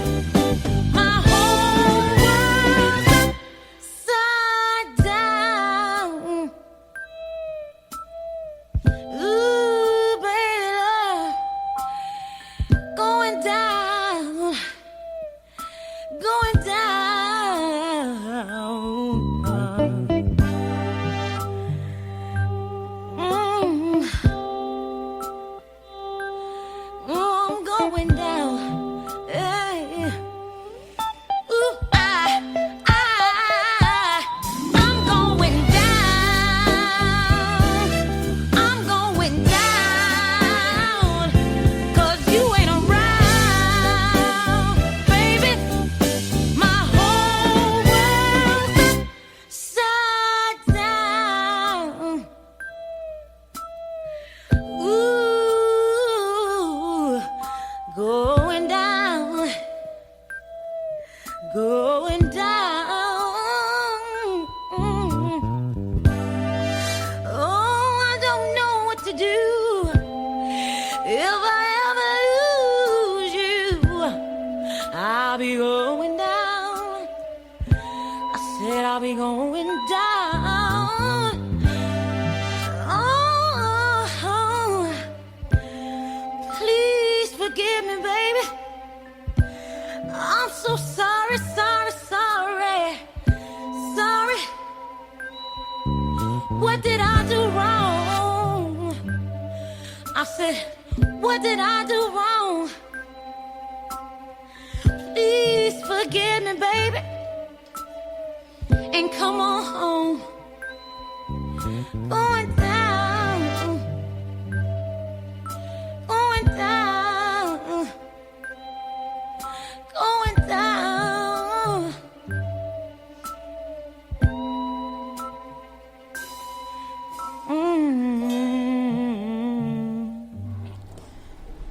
My whole world's upside down. Ooh, baby, going down, going down. I'm going down. Hey. Ooh, I'm going down. I'm going down. 'Cause you ain't around, baby. My whole world's upside down. Ooh, going down, going down. Oh, I don't know what to do if I ever lose you. I'll be going down. I said I'll be going down. Oh, please forgive me, baby. I'm so sorry, sorry, sorry. Sorry. What did I do wrong? I said, What did I do wrong? Please forgive me, baby, and come on home. Going down, going down, going down.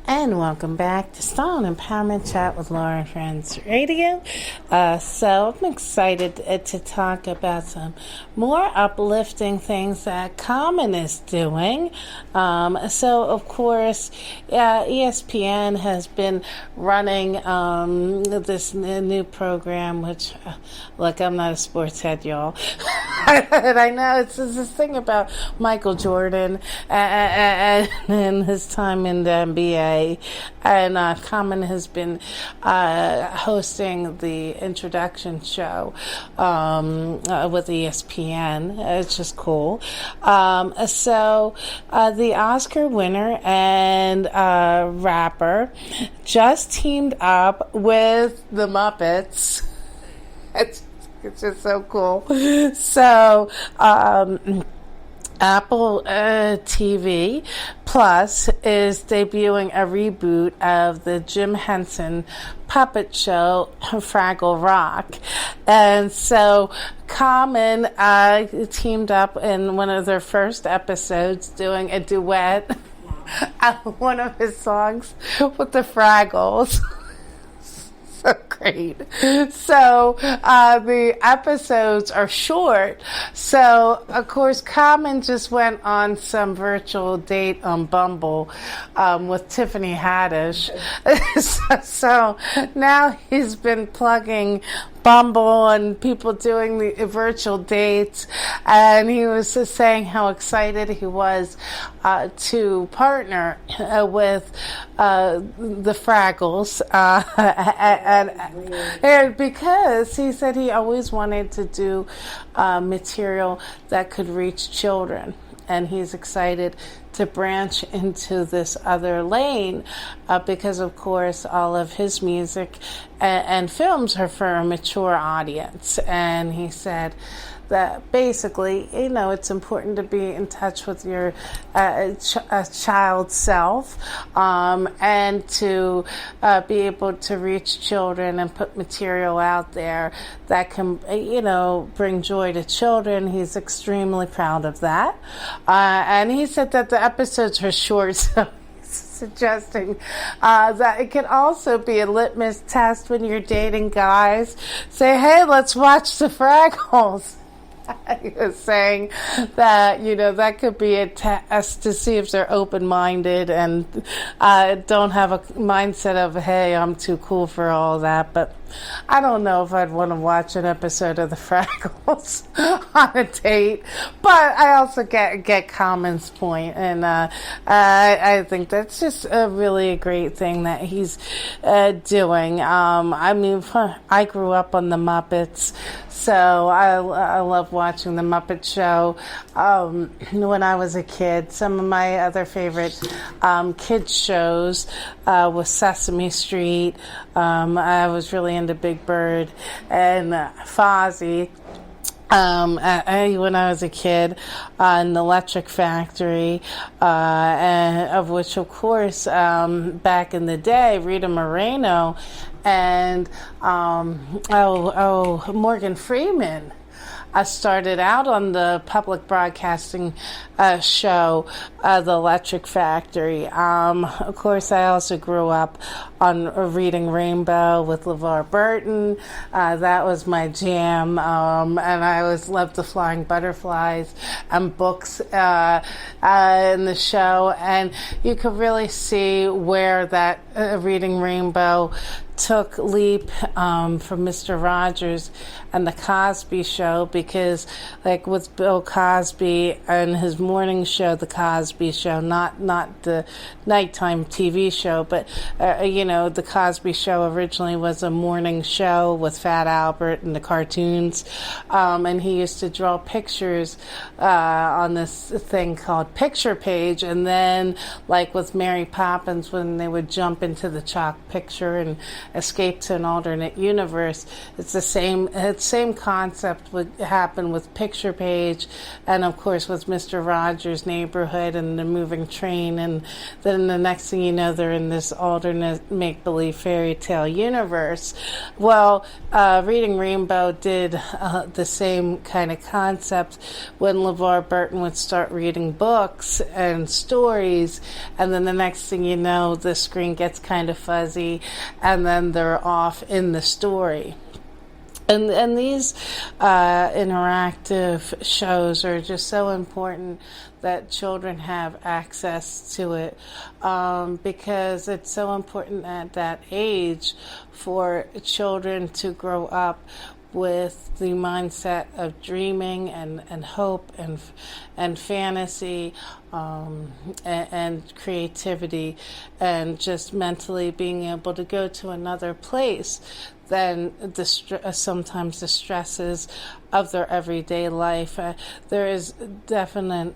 And welcome back to Style and Empowerment Chat with Laura and Friends Radio. So I'm excited to talk about some more uplifting things that Common is doing. So, of course, ESPN has been running this new program, which, look, I'm not a sports head, y'all. And I know it's this thing about Michael Jordan and his time in the NBA. And Common has been hosting the introduction show with ESPN. It's just cool. So the Oscar winner and rapper just teamed up with the Muppets. It's just so cool. So Apple TV Plus is debuting a reboot of the Jim Henson puppet show, Fraggle Rock. And so Common teamed up in one of their first episodes doing a duet on one of his songs with the Fraggles. So great. So the episodes are short. So, of course, Common just went on some virtual date on Bumble with Tiffany Haddish. So now he's been plugging Bumble and people doing the virtual dates, and he was just saying how excited he was to partner with the Fraggles, and because he said he always wanted to do material that could reach children, and he's excited to branch into this other lane because, of course, all of his music and films are for a mature audience. And he said that basically, you know, it's important to be in touch with your child self and to be able to reach children and put material out there that can, you know, bring joy to children. He's extremely proud of that. And he said that the episodes are short, so suggesting that it can also be a litmus test when you're dating guys. Say, hey, let's watch the Fraggles. He was saying that, you know, that could be a test to see if they're open-minded and don't have a mindset of, hey, I'm too cool for all that. But I don't know if I'd want to watch an episode of the Fraggles on a date. But I also get Common's point, and I think that's just a really great thing that he's doing. I mean, I grew up on the Muppets, so I love watching the Muppet Show when I was a kid. Some of my other favorite kids shows was Sesame Street. I was really into Big Bird and Fozzie. When I was a kid, in the Electric Factory, and of which, of course, back in the day, Rita Moreno and Morgan Freeman. I started out on the public broadcasting show, The Electric Factory. Of course, I also grew up on Reading Rainbow with LeVar Burton. That was my jam. And I always loved The Flying Butterflies and books in the show. And you could really see where that Reading Rainbow took leap from Mr. Rogers and the Cosby Show, because like with Bill Cosby and his morning show, the Cosby Show, not the nighttime TV show, but the Cosby Show originally was a morning show with Fat Albert and the cartoons, and he used to draw pictures on this thing called Picture Page, and then like with Mary Poppins, when they would jump into the chalk picture and escape to an alternate universe, it's the same concept would happen with Picture Page, and of course with Mr. Rogers' Neighborhood and the moving train, and then the next thing you know, they're in this alternate make-believe fairy tale universe. Well, Reading Rainbow did the same kind of concept when LeVar Burton would start reading books and stories, and then the next thing you know, the screen gets kind of fuzzy, and then they're off in the story. And these interactive shows are just so important that children have access to it, because it's so important at that age for children to grow up with the mindset of dreaming and hope and fantasy, and creativity, and just mentally being able to go to another place than sometimes the stresses of their everyday life. There is definite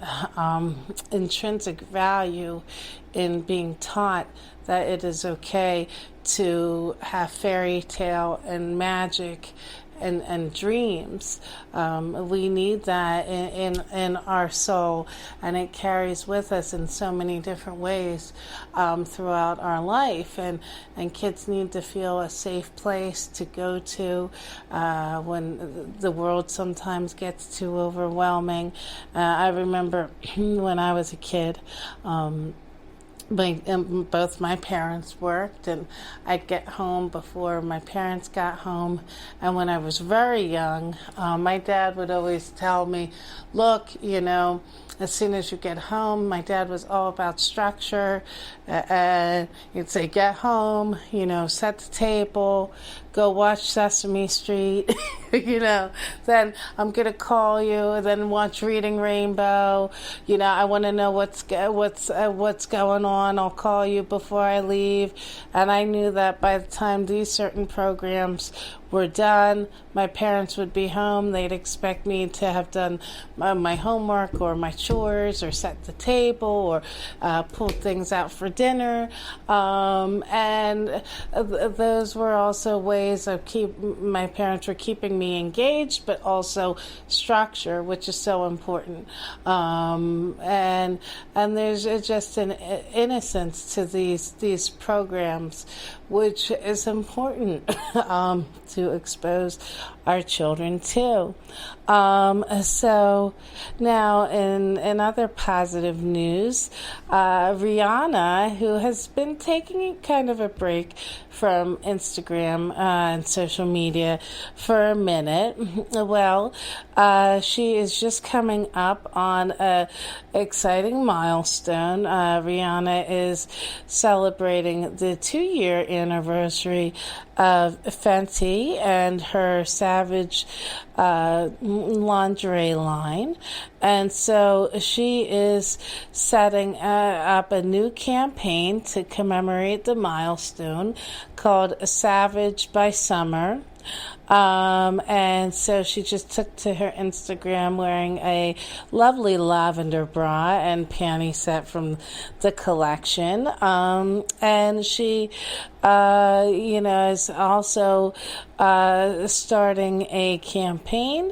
intrinsic value in being taught that it is okay to have fairy tale and magic and dreams. We need that in our soul, and it carries with us in so many different ways throughout our life. And kids need to feel a safe place to go to when the world sometimes gets too overwhelming. I remember when I was a kid, both my parents worked, and I'd get home before my parents got home. And when I was very young, my dad would always tell me, look, as soon as you get home, my dad was all about structure. And he'd say, get home, set the table, go watch Sesame Street, then I'm going to call you, and then watch Reading Rainbow. I want to know what's going on. I'll call you before I leave. And I knew that by the time these certain programs were done, my parents would be home. They'd expect me to have done my homework or my chores or set the table or pull things out for dinner. And those were also ways of my parents were keeping me engaged, but also structure, which is so important. And there's just an innocence to these programs, which is important to expose our children to. So now in other positive news, Rihanna, who has been taking kind of a break from Instagram and social media for a minute, well, she is just coming up on a exciting milestone. Rihanna is celebrating the 2-year anniversary of Fenty and her Savage lingerie line, and so she is setting up a new campaign to commemorate the milestone called Savage by Summer. And so she just took to her Instagram wearing a lovely lavender bra and panty set from the collection. And she, is also starting a campaign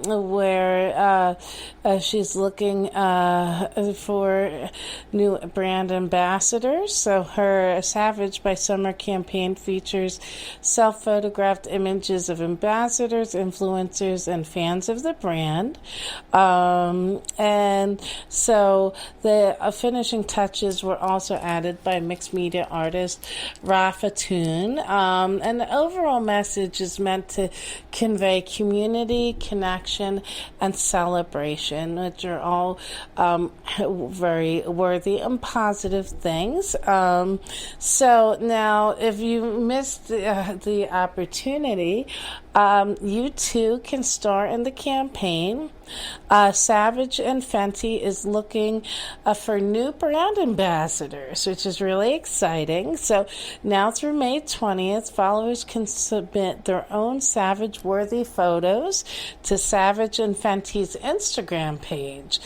where she's looking for new brand ambassadors. So her Savage by Summer campaign features self-photographed images of ambassadors, influencers, and fans of the brand. And so the finishing touches were also added by mixed media artist Rafa Toon. And the overall message is meant to convey community opportunity, connection, and celebration, which are all very worthy and positive things. So now, if you missed the opportunity, you too can star in the campaign. Savage and Fenty is looking for new brand ambassadors, which is really exciting. So now through May 20th, followers can submit their own Savage-worthy photos to Savage and Fenty's Instagram page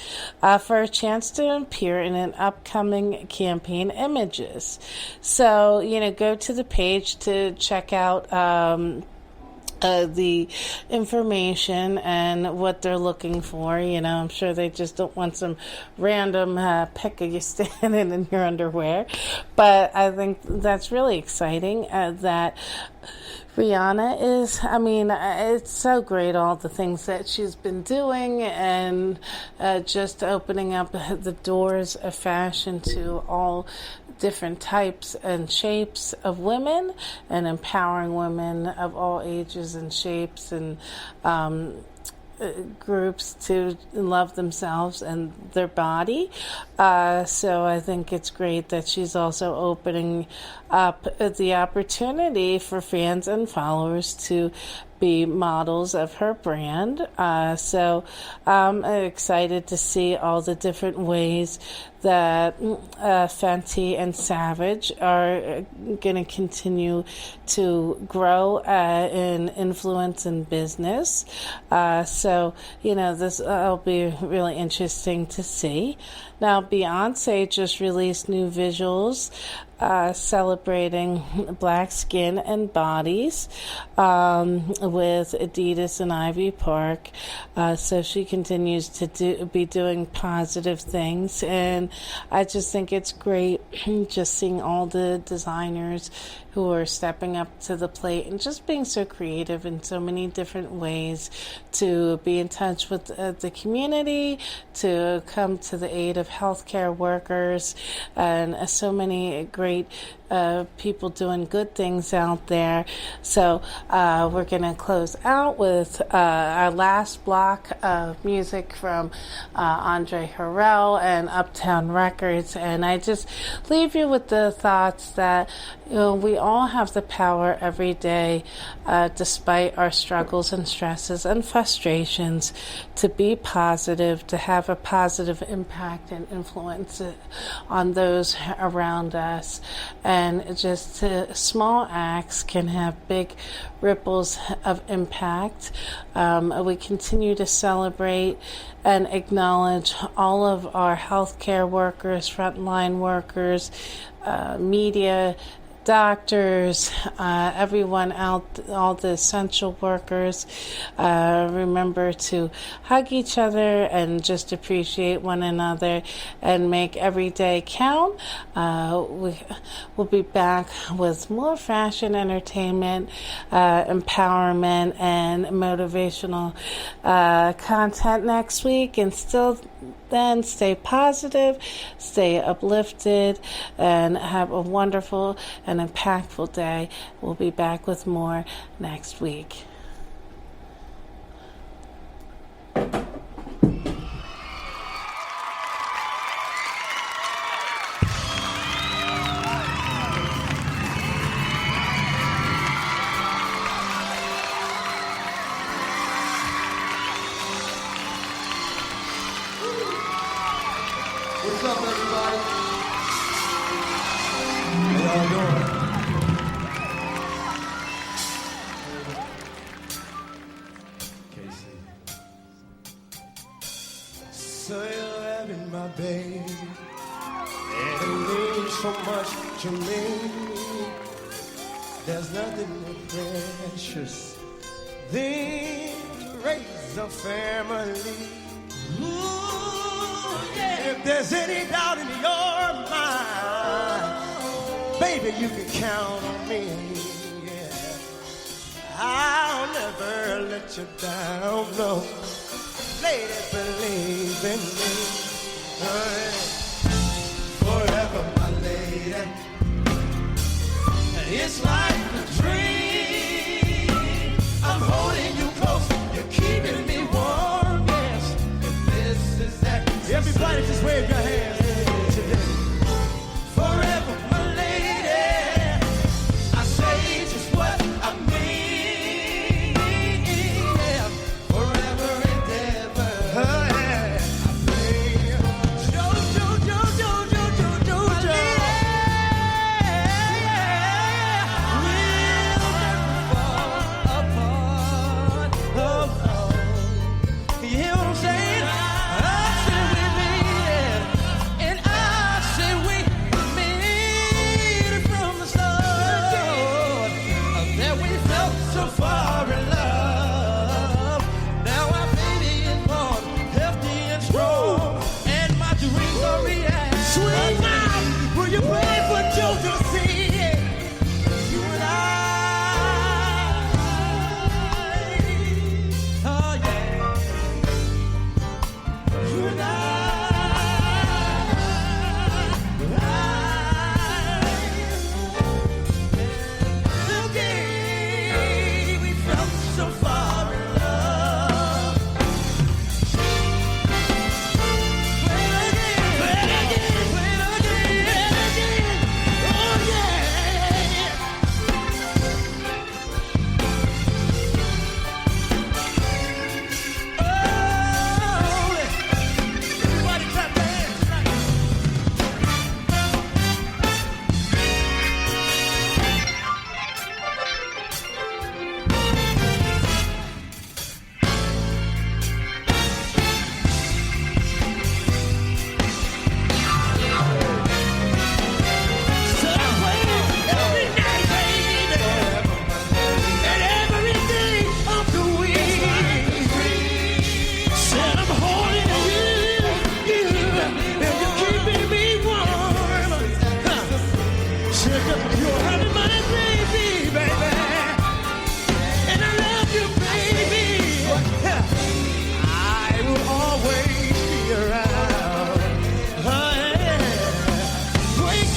for a chance to appear in an upcoming campaign images. So, go to the page to check out the information and what they're looking for. I'm sure they just don't want some random pic of you standing in your underwear. But I think that's really exciting that Rihanna is, it's so great, all the things that she's been doing and just opening up the doors of fashion to all different types and shapes of women and empowering women of all ages and shapes and groups to love themselves and their body. So I think it's great that she's also opening up the opportunity for fans and followers to be models of her brand. So I'm excited to see all the different ways that Fenty and Savage are going to continue to grow in influence in business. So, this will be really interesting to see. Now, Beyonce just released new visuals celebrating black skin and bodies with Adidas and Ivy Park. So she continues to be doing positive things, and I just think it's great just seeing all the designers who are stepping up to the plate and just being so creative in so many different ways to be in touch with the community, to come to the aid of healthcare workers, and so many great people doing good things out there. So we're going to close out with our last block of music from Andre Harrell and Uptown Records. And I just leave you with the thoughts that we all have the power every day, despite our struggles and stresses and frustrations, to be positive, to have a positive impact and influence on those around us. And just small acts can have big ripples of impact. We continue to celebrate and acknowledge all of our healthcare workers, frontline workers, media, doctors, everyone out, all the essential workers. Remember to hug each other and just appreciate one another and make every day count. We'll be back with more fashion, entertainment, empowerment, and motivational content next week. And still then stay positive, stay uplifted, and have a wonderful and impactful day. We'll be back with more next week. What's up, everybody? How y'all doing? Casey. So you're having my baby, and it means so much to me. There's nothing more precious than to raise a family. Ooh, yeah. If there's any doubt in your mind, baby, you can count on me. Yeah. I'll never let you down, no. Lady, believe in me. Forever, my lady. It's like a dream. I'm holding you close. You keep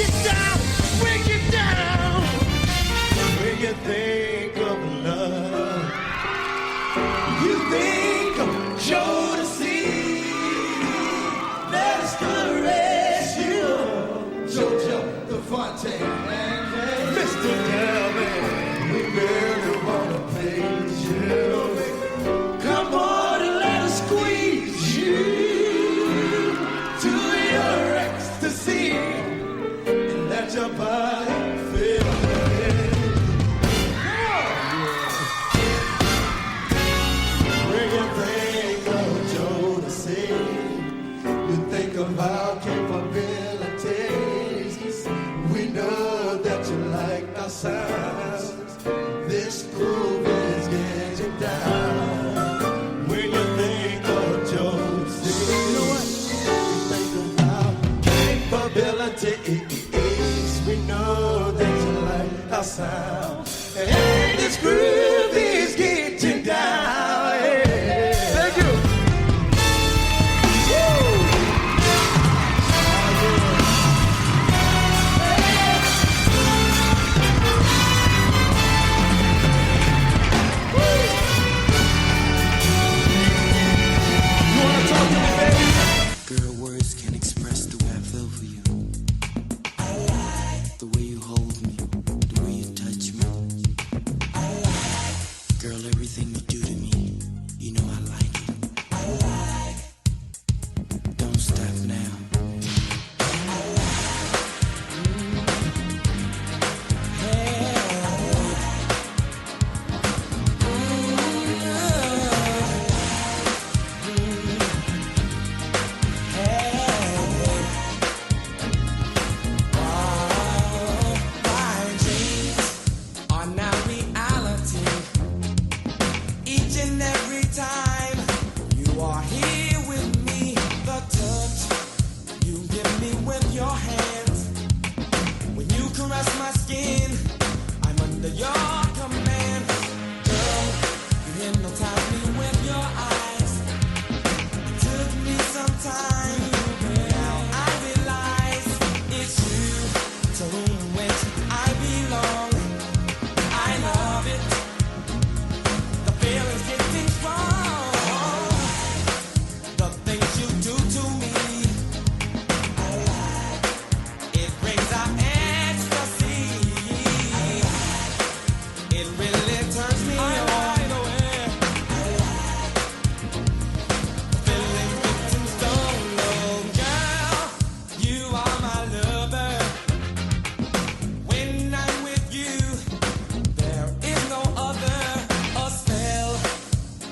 it down, break it down. When you think of love, you think of Jodeci. Let us caress you, Jojo the Fontaine, Mr. Calvin. We really wanna please you. Come on and let us squeeze you to your ecstasy and let your body feel it. When you think of Jodeci, you think of our capabilities. We know that you like our sounds. This groove is getting down. When you think of Jodeci, you know what? You think of our capabilities. We know that you like our sound. And this groove is getting down. Thank you. Girl, words can't express the way I feel for you. I like the way you hold me, the way you touch me. I like, girl, everything you do to me, you know I like it. I like, don't stop now. Are now reality. Each and every time you are here with me, the touch you give me with your hands. When you caress my skin, I'm under your command. Girl, you hypnotize me with your eyes. It took me some time. Now I realize it's you to whom which I belong. I love it. The feeling's getting strong. The things you do to me, I like. It brings out ecstasy. It really turns me on. The feeling's getting strong. Oh, girl, you are my lover. When I'm with you, there is no other. A spell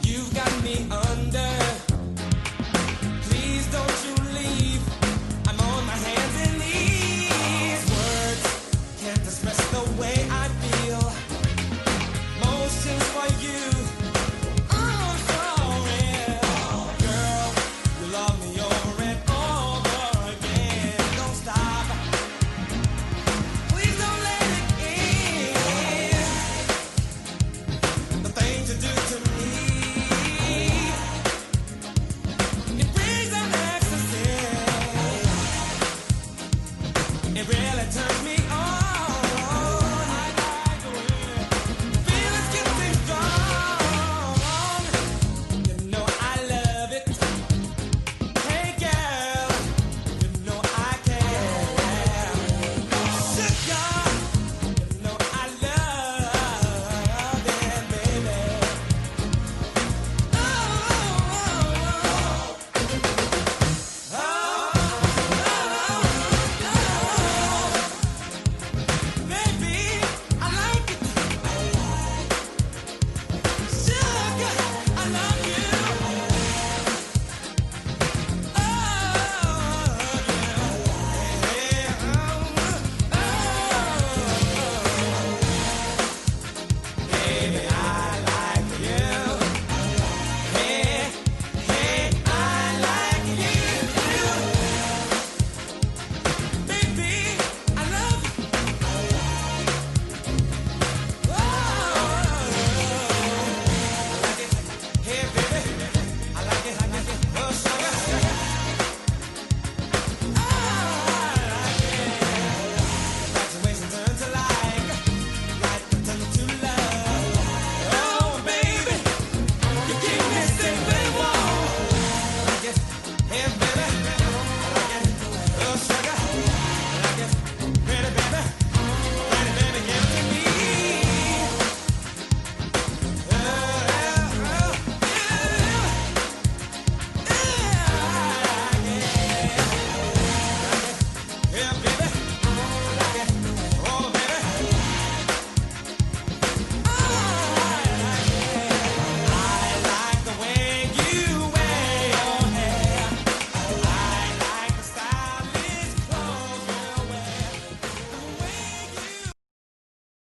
you've got me under. Please don't you leave. I'm on my hands and knees. Words can't express the way I feel. Motions for you. Oh, so real. Girl, you love me over and over again. Don't stop. Please don't let it end. The things you do to me, it brings an ecstasy. It really turns me